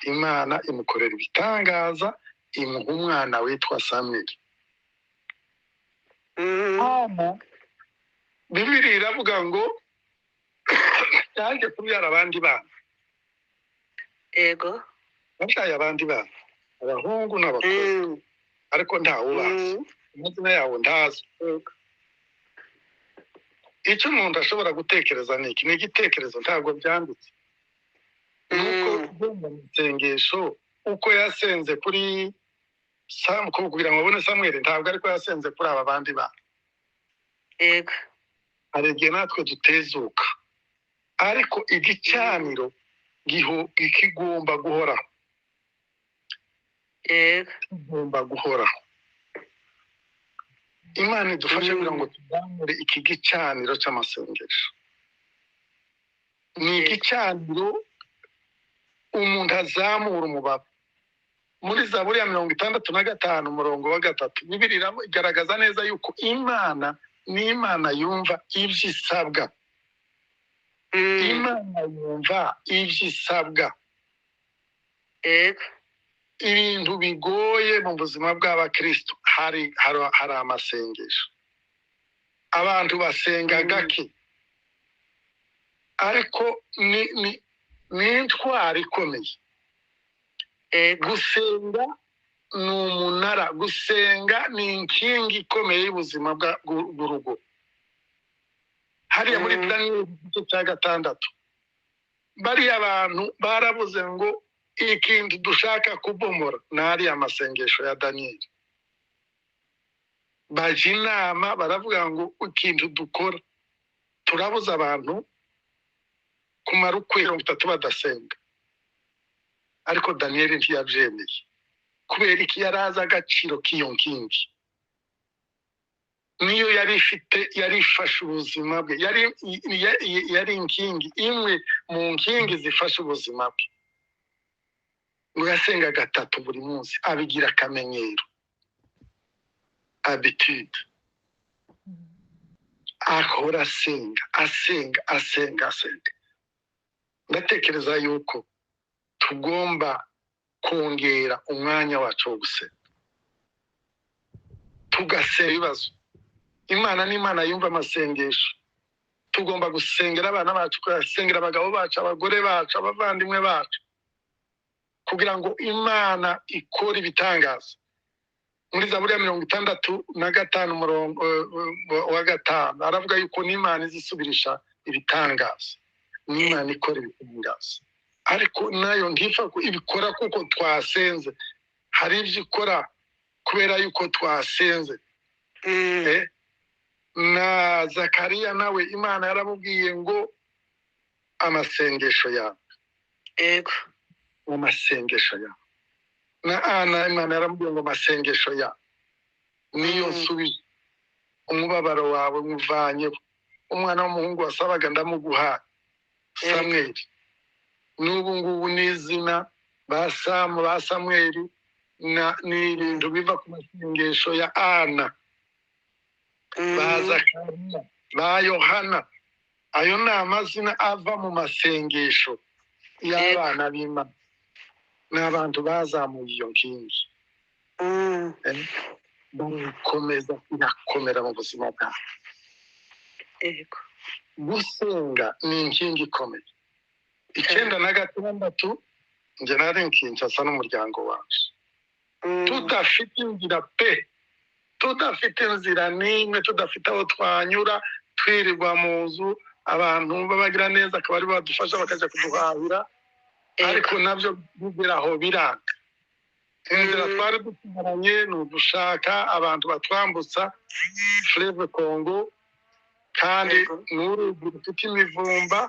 Imana imukorera ibitangaza, imuha umwana witwa Samweli. Bibiliya iravuga ngo yaje kubyara abandi bana. Yabyaye abandi bana, abahungu n'abakobwa, ariko ntawe ubazi, amazina yabo ntazi. Icyo umuntu ashobora gutekereza ni iki, ni igitekerezo, ntabwo byanditse. Nuko ugomba mu isengesho uko yasenze kuri kugira ngo abone Samweli, ntabwo ariko yasenze kuri aba bandi bana. Hari igihe natwe dutezuka, ariko igicaniro kigomba guhoraho. Kigomba guhoraho. Imana idufashe kugira ngo tuzamure iki gicaniro cy'amasengesho. Ni igicaniro umuntu azamura umubavu. Muri Zaburi ya 65 umurongo wa 3 Bibiliya igaragaza neza yuko Imana ni Imana yumva ibyo isabwa. Imana yumva ibyo isabwa. Ibintu bigoye mu buzima bw'abakristo hari amasengesho. Abantu basenga gake, ariko ni intwari ikomeye. Gusenga ni umunara, gusenga ni inkingi ikomeye y'ubuzima bw'urugo. Hariya muri Daniyeli igice cya 6 bariya abantu barabuze ngo ikintu dushaka kubomora nari amasengesho ya Daniyeli. Baje inama baravuga ngo ikintu dukora turabuza abantu kumara ukwezi 3 badasenga, ariko Daniyeli ntiyabyemeye kubera iki yaraza agaciro k'iyo nkingi. Niyo yari ifashe ubuzima bwe, yari inkingi imwe mu nkingi zifashe ubuzima bwe. Ngo yasenga 3 buri munsi, abigira akamenyero, habitude. Ahora asenga. Ndatekereza yuko tugomba kongera umwanya wacu wo gusenga, tugasenga ibibazo. Imana ni Imana yumva amasengesho. Tugomba gusengera abana bacu, gusengera abagabo bacu, abagore bacu, abavandimwe bacu, kugira ngo Imana ikore ibitangaza. Muri Zaburi ya 65 umurongo wa 5 aravuga yuko n'Imana izisubirisha ibitangaza, n'Imana ikora ibitangaza. Ariko nayo ntifa ko ibikora kuko twasenze, hari ibyo ikora kubera yuko twasenze. Na Zakariya nawe Imana yaramubwiye ngo amasengesho yawe,
Yego.
amasengesho yawe. Na Ana Imana yaramubwiye ngo amasengesho yawe niyo nsubije, umubabaro wawe muvanyeho. Umwana w'umuhungu wasabaga ndamuguha, Samweli. N'ubu ngubu n'izina ba Samweli ni ibintu biva ku masengesho ya Ana, ba Zakariya, ba Yohana. Ayo ni amazina ava mu masengesho y'abana b'Imana, n'abantu bazamuye iyo nkingi. Bakomeza irakomera mu buzima bwawe.
Yego.
Gusenga ni inkingi ikomeye. 96 njye nari Kinshasa n'umuryango wacu, tudafite inzira pe, tudafite inzira n'imwe, tudafite aho twanyura, twirirwa mu nzu, abantu babagira neza akaba ari badufasha bakajya kuduhahira, ariko nabyo bigera aho biranga. Inzira twari dutumaranye ni ugushaka abantu batwambutsa Fleuve Congo, kandi n'uruzi rufite imivumba,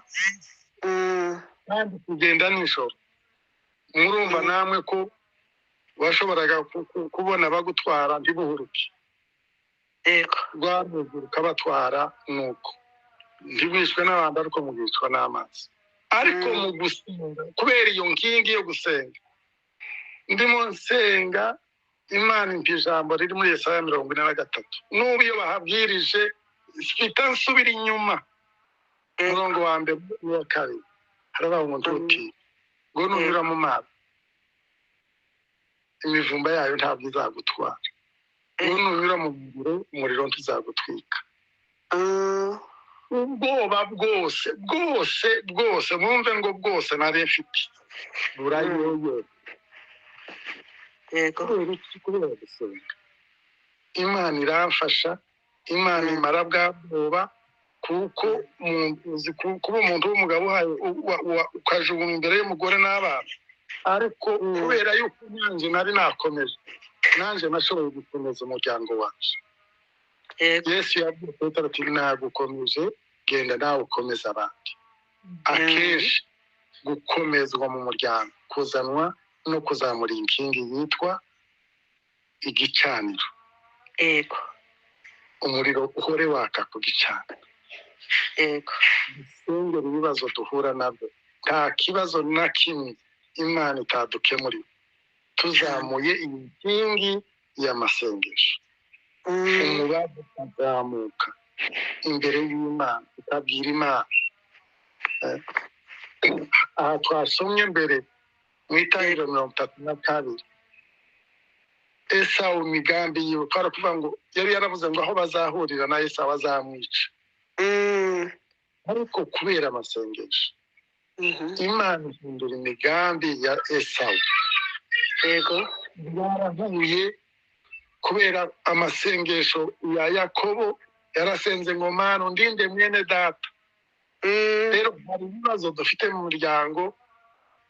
kandi kugenda nijoro. Murumva namwe ko washoboraga kubona bagutwara ntibuhuruke.
Yego.
Rwaruguruka batwara nuko ntibishwe n'abandi, ariko mugicwa n'amazi. Ariko mu gusenga, kubera iyo nkingi yo gusenga, ndimo nsenga, Imana impa ijambo riri muri Yesaya 43. N'ubu iyo bahabwirije sifita nsubira inyuma. Umurongo wa 1 n'uwa 2 harabaho umuntu uti ngo nunyura mu mazi imivumba yayo ntabwo izagutwara, ngo nunyura mu umuriro ntuzagutwika. Ubwoba bwose mwumve ngo bwose nari mfite burayoyo.
Yego.
Kubera gusenga Imana iramfasha, Imana imara bwa bwoba, kuko kuba umuntu w'umugabo ukajugunya imbere y'umugore n'abana. Ariko kubera yuko nanjye nari nakomeje, nanjye nashoboye gukomeza umuryango wacu. Yesu yabwiye Petero ati nagukomeje, genda nawe ukomeza abandi. Akenshi gukomezwa mu muryango kuzanwa no kuzamura inkingi yitwa igicaniro.
Yego.
Umuriro uhore waka ku gicaniro.
Yego.
Dusengera ibibazo duhura nabyo, nta kibazo na kimwe Imana itadukemurira tuzamuye inkingi y'amasengesho. Umubavu ukazamuka imbere y'Imana, ukabwira Imana. Aha twasomye mbere mu Itangiriro 32, Esawu imigambi yiwe, twarakuvuga ngo yari yaravuze ngo aho bazahurira na Esawu azamwica. Ariko kubera amasengesho Imana ihindura imigambi ya Esawu.
Yego.
Yarahuye kubera amasengesho ya Yakobo, yarasenze ngo Mana undinde mwene data, rero hari ibibazo dufite mu muryango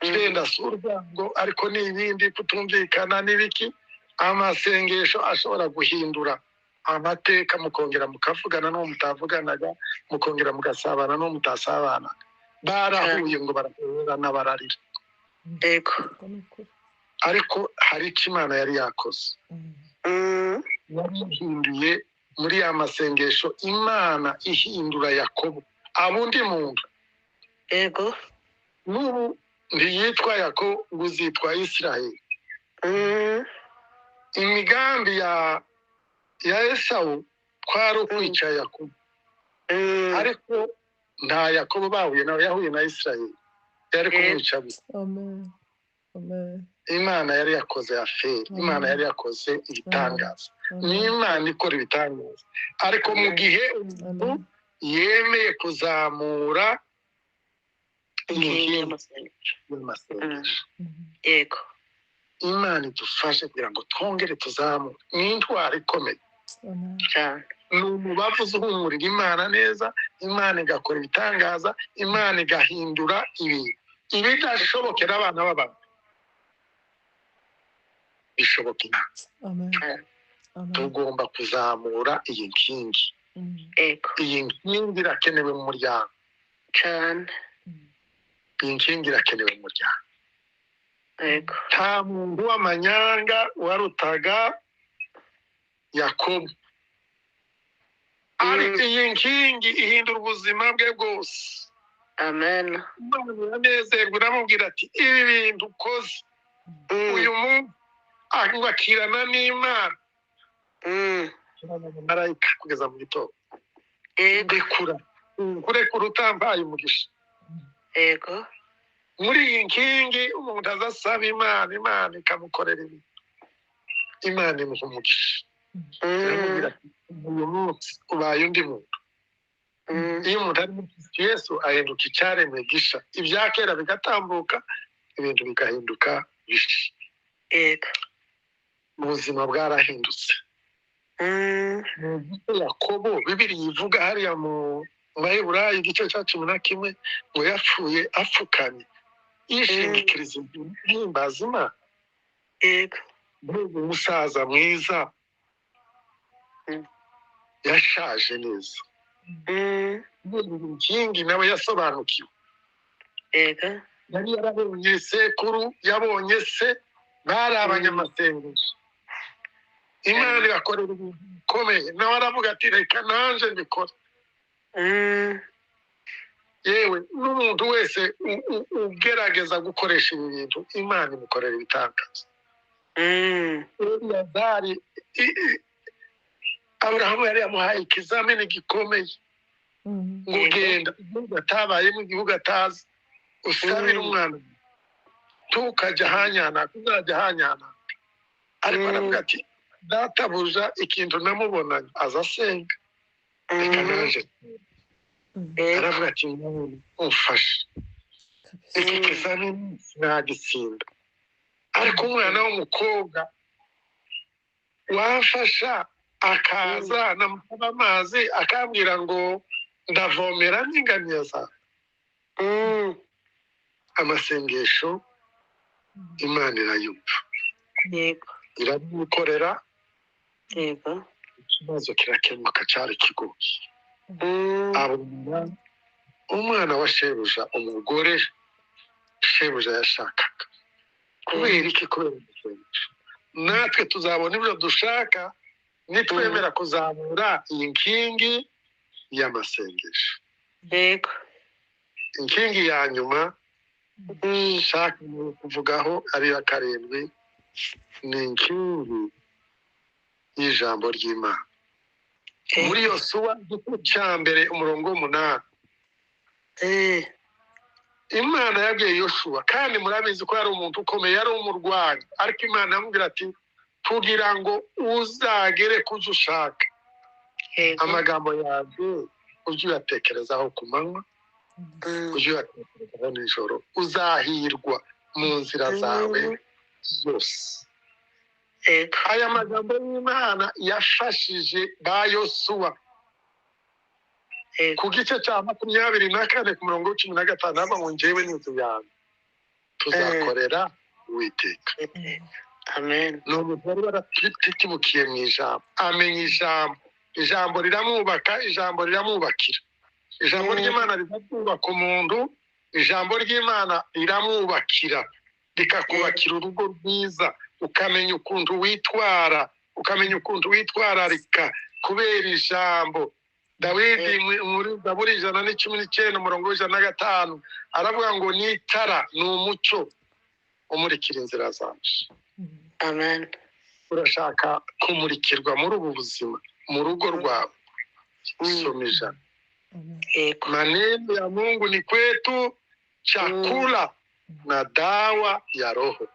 genda si urwango ariko n'ibindi kutumvikana n'ibiki amasengesho ashobora guhindura amateka mukongera mukavugana n'uwo mutavuganaga mukongera mugasabana n'uwo mutasabana barahuye ngo barahurana bararira
yego
ariko hari icyo Imana yari yakoze yamuhinduye muri ya masengesho Imana ihindura Yakobo abundi muntu
yego
n'ubu ntiyitwa Yakobo uzitwa Isiraheli imigambi ya Esawu kwari ukwica Yakobo ariko nta Yakobo bahuye nawe yahuye na Isiraheli yari kumwica gusa Imana yari yakoze aferi Imana yari yakoze ibitangaza ni Imana ikora ibitangaza ariko mu gihe umuntu yemeye kuzamura inkingi y'amasengesho
yego
Imana idufashe kugira ngo twongere tuzamure ni intwaro ikomeye
cyane
ni umubavu uhumurira Imana neza Imana igakora ibitangaza Imana igahindura ibintu ibidashobokera abana b'abantu bishoboka Imana tugomba kuzamura iyi nkingi
yego
iyi nkingi irakenewe mu muryango
cyane
iyi nkingi irakenewe mu muryango
yego
nta muntu w'amanyanga warutaga Yakobo ariko iyi nkingi ihindura ubuzima bwe bwose
amen
Imana iranezerwa iramubwira ati ibi bintu ukoze uyu muntu akirana n'Imana marayika kugeza mu gitondo
yego
kurekura utambaye umugisha
yego
muri iyi nkingi umuntu azasaba Imana ikamukorera ibintu Imana imuha umugisha iramubwira ati uyu munsi ubaye undi muntu iyo umuntu ari muri Kristo Yesu ahinduka icyaremwe gisha ibya kera bigatambuka ibintu bigahinduka bishi
yego
ubuzima bwarahindutse Yakobo Bibiliya ivuga hariya mu Baheburayo igice cya 11 ngo yapfuye apfukamye yishingikiriza himbaza Imana
yego
umusaza mwiza yashaje neza inkingi nawe yasobanukiwe
yego
yari yarabonye sekuru yabonye se bari abanyamasengesho Imana igakorera ibintu bikomeye nawe aravuga ati reka nanje mbikore yewe n'umuntu wese ugerageza gukoresha ibi bintu Imana imukorera ibitangaza Eliyazari Aburahamu yari yamuhaye ikizamini gikomeye ngo genda igihugu atabayemo igihugu atazi usabire umwana ntukajya ahanyana uzajya ahanyana ariko aravuga ati databuja ikintu namubonanye aza asenga reka naje aravuga ati umfashe iki kizamini sinagitsinda ariko umwana w'umukobwa wamfasha akaza namusaba amazi akambwira ngo ndavomera n'ingamiya zawe amasengesho Imana irayumva
yego
irabimukorera
yego
ikibazo kirakemuka cyari kigoye abona umwana wa shebuja umugore shebuja yashakaga kubera iki kubera amasengesho natwe tuzabona ibyo dushaka nitwemera kuzamura iyi nkingi y'amasengesho
yego
inkingi ya nyuma nshaka kuvugaho ari iya 7 ni inkingi y'ijambo ry'Imana muri Yosuwa igice cya 1 umurongo w'8 Imana yabwiye Yosuwa kandi murabizi ko yari umuntu ukomeye yari umurwanyi ariko Imana yamubwira ati kugira ngo uzagere kuzo ushaka amagambo yawe ujye uyatekerezaho ku manywa ujye uyatekerezaho nijoro uzahirwa mu nzira zawe zose aya magambo y'Imana yafashije ba Yosuwa
Yego.
ku gice cya 24 ku murongo w'15 haba ngo njyewe n'inzu yanjye tuzakorera Uwiteka.
Amen.
ni umuntu wari waratutibukiye mu ijambo, amenya ijambo riramwubaka, ijambo riramwubakira. Ijambo ry'Imana rizakubaka umuntu, ijambo ry'Imana riramwubakira, rikakubakira urugo rwiza, ukamenya ukuntu witwara, ukamenya ukuntu witwararika kubera ijambo. Dawidi muri Zaburi 119 umurongo w'105 aravuga ngo ni itara, ni umucyo umurikira inzira zacu.
Amen.
Urashaka kumurikirwa muri ubu buzima mu rugo rwawe, soma ijambo.
Yego.
Maneno ya Mungu ni kwetu chakula na dawa ya roho.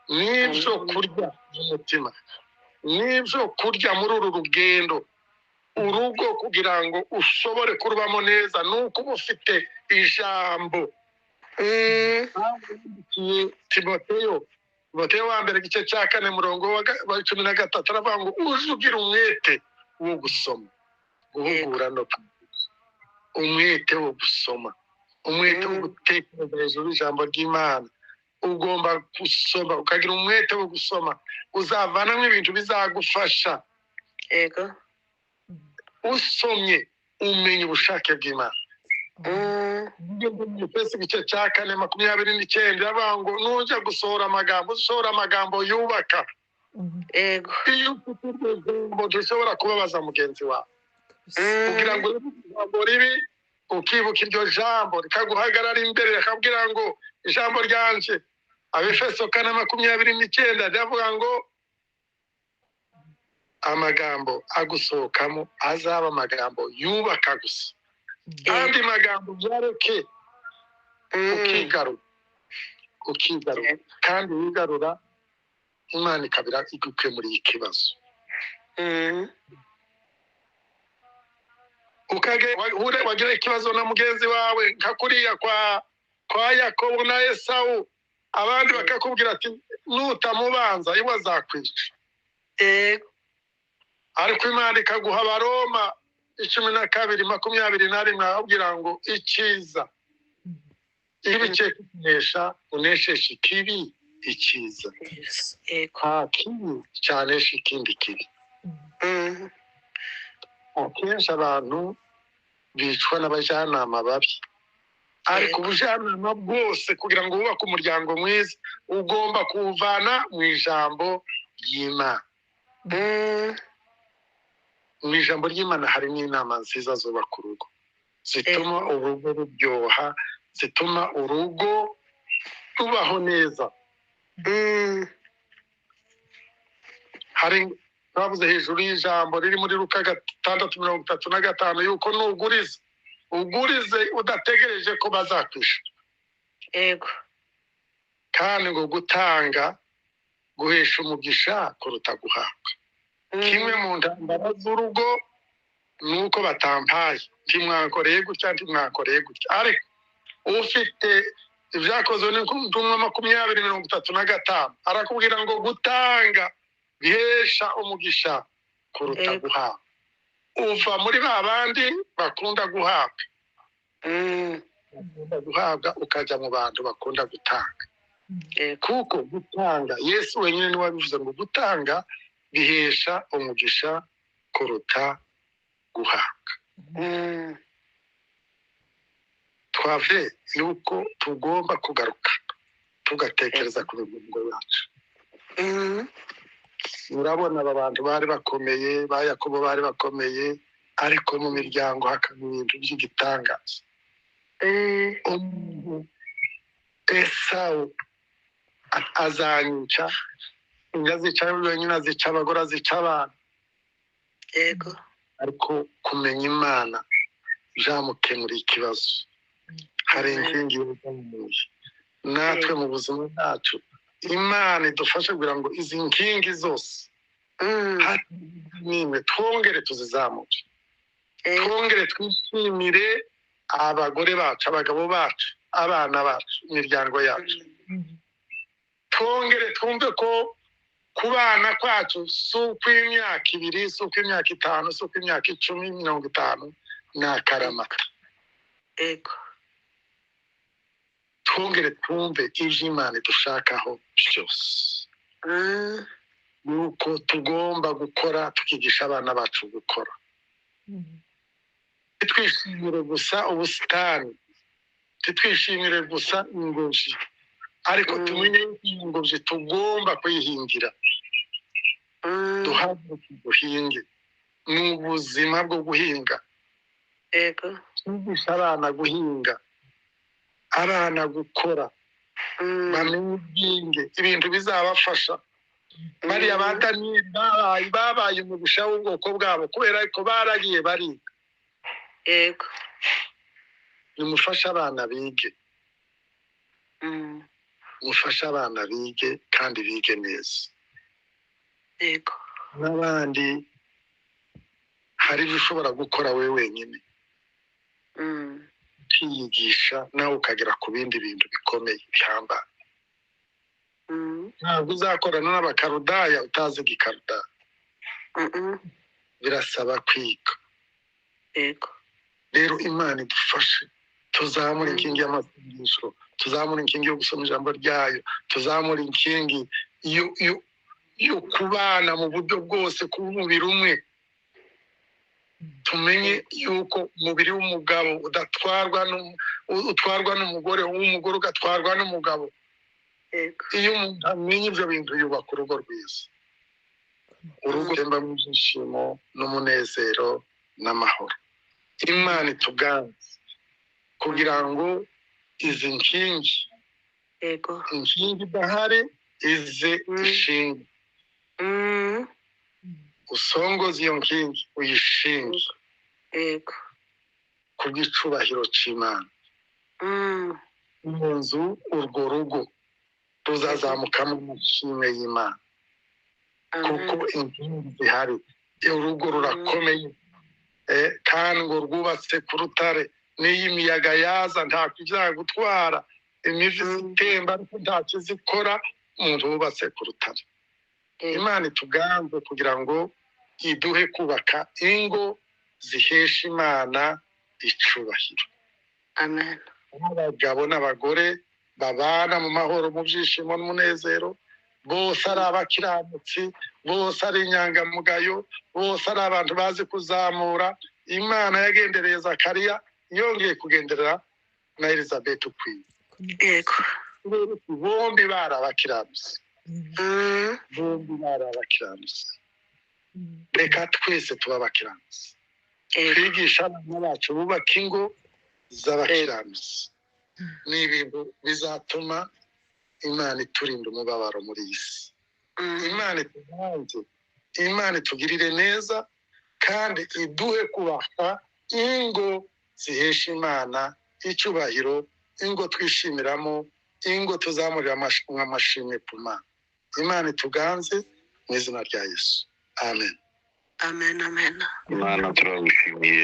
Nibyo kurya n'umutima, nibyo kurya muri uru rugendo. Urugo kugira ngo ushobore kurubamo neza nuko uba ufite ijambo. Timoteyo wa mbere igice cya 4 umurongo wa 13 aravuga ngo uje ugira umwete wo gusoma, guhugura no umwete wo gusoma, umwete wo gutekereza hejuru y'ijambo ry'Imana. Ugomba gusoma, ukagira umwete wo gusoma, uzavanamo ibintu bizagufasha.
Yego.
Usomye umenya ubushake bw'Imana. Efeso igice cya 4:29 aravuga ngo nujya gusohora amagambo yubaka.
Yego.
Iyo ufite ijambo dushobora kubabaza mugenzi wawe, kugira ngo ijambo ribi ukibuka iryo jambo rikaguhagarara imbere, akabwira ngo ijambo ryanje. Abefeso 4:29 ndavuga ngo amagambo agusohokamo azaba amagambo yubaka gusa, kandi magambo byareke ukigarura, kandi wigarura Imana ikabira igukemuriye ikibazo. Wagira ikibazo na mugenzi wawe nka kuriya kwa Yakobo na Esawu, abandi bakakubwira ati nutamubanza iwe azakwica. Ariko Imana ikaguha Abaroma 12:21 ababwira ngo icyiza ibice kunesha uneshesha ikibi icyiza, nta kibi cyanesha ikindi kibi. Akenshi abantu bicwa n'abajyanama babi, ariko ubujyanama bwose kugira ngo wubake umuryango mwiza ugomba kuwuvana mu ijambo ry'Imana. Mu ijambo ry'Imana harimo inama nziza zubaka urugo, zituma urugo ruryoha, zituma urugo rubaho neza. Hari bavuze hejuru y'ijambo riri muri Luka 6:35 yuko ugurize udategereje ko bazakwisha.
Yego.
Kandi ngo gutanga guhesha umugisha kuruta guhabwa. Kimwe mu ntambara z'urugo nuko batampaye, ntimwakoreye gutya, ntimwakoreye gutya. Ariko ufite ibyakozwe n'intumwa 20:35 arakubwira ngo gutanga bihesha umugisha kuruta guhabwa. Uva muri babandi bakunda guhabwa, ukajya mu bantu bakunda gutanga. Kuko gutanga, Yesu wenyine niwe wabivuze ngo gutanga bihesha umugisha kuruta guhabwa. Twave yuko tugomba kugaruka tugatekereza ku migongo yacu. Murabona aba bantu bari bakomeye, ba Yakobo bari bakomeye, ariko mu miryango hakaba ibintu by'igitangaza. Esawu azanyica, inka zica wenyine, azica abagore, azica abana.
Yego.
Ariko kumenya Imana byamukemuriye ikibazo. Hari inkingi y'ubumuntu natwe mu buzima bwacu. Imana idufashe kugira ngo izi nkingi zose nimwe twongere tuzizamure, twongere twishimire abagore bacu, abagabo bacu, abana bacu, imiryango yacu. Twongere twumve ko kubana kwacu si ukw'imyaka 2, si ukw'imyaka 5, si ukw'imyaka 10, 50, n'akaramata.
Yego.
Twongere twumve ivyo Imana idushakaho byose. Nuko tugomba gukora tukigisha abana bacu gukora. Twishimire gusa ubusitani, twishimire gusa ingobyi, ariko tumenye ingobyi tugomba kuyihingira. Duhaguruke duhinge. Ni ubuzima bwo guhinga.
Yego.
Twigisha abana guhinga, abana gukora, bamenye ubwenge, ibintu bizabafasha. Bariya ba Daniyeli babaye umugisha w'ubwoko bwabo kubera ko baragiye bariga.
Yego.
Nimufashe abana bige. Mufashe abana bige kandi bige neza.
Yego.
N'abandi hari ibyo ushobora gukora we wenyine. Ukiyigisha nawe ukagera ku bindi bintu bikomeye bihambaye. Ntabwo uzakorana n'abakarudaya utazi igikarudaya. Birasaba kwiga.
Yego.
Rero Imana idufashe tuzamura inkingi y'amasengesho, tuzamura inkingi yo gusoma ijambo ryayo, tuzamura inkingi yo kubana mu buryo bwose kuba umubiri umwe. Tumenye yuko umubiri w'umugabo utwarwa n'umugore, w'umugore ugatwarwa n'umugabo. Iyo umuntu amenye ibyo bintu yubaka urugo rwiza. Urugo ruremba mu byishimo n'umunezero n'amahoro. Imana ituganze kugira ngo izi nkingi, inkingi idahari ize ishinge. Usongoze iyo nkingi uyishinge kubw'icubahiro c'Imana. Mu nzu urwo rugo ruzazamukamo amashimwe y'Imana kuko inkingi zihari. Urugo rurakomeye kandi ngo rwubatse ku rutare. N'iyo imiyaga yaza nta kizagutwara, imivu itemba ariko nta kizikora. Umuntu wubatse ku rutare. Imana ituganze kugira ngo iduhe kubaka ingo zihesha Imana icubahiro.
Amen.
Abagabo n'abagore babana mu mahoro, mu byishimo n'umunezero, bose ari abakiranutsi, bose ari inyangamugayo, bose ari abantu bazi kuzamura. Imana yagendereye Zakariya, yongeye kugenderera na Elizabeth ukwiye.
Yego.
Bombi bari abakiranutsi. Bombi bari abakiranutsi. Reka twese tuba abakiranutsi. Twigisha abana bacu bubaka ingo z'abakiranutsi. Ni ibintu bizatuma Imana iturinda umubabaro muri iyi si. Imana ituganze, Imana itugirire neza kandi iduhe kubaka ingo zihesha Imana icyubahiro, ingo twishimiramo, ingo tuzamurira amashimwe ku Mana. Imana ituganze mu izina rya Yesu. Amen.
Amen. Amen.
Imana turagushimiye.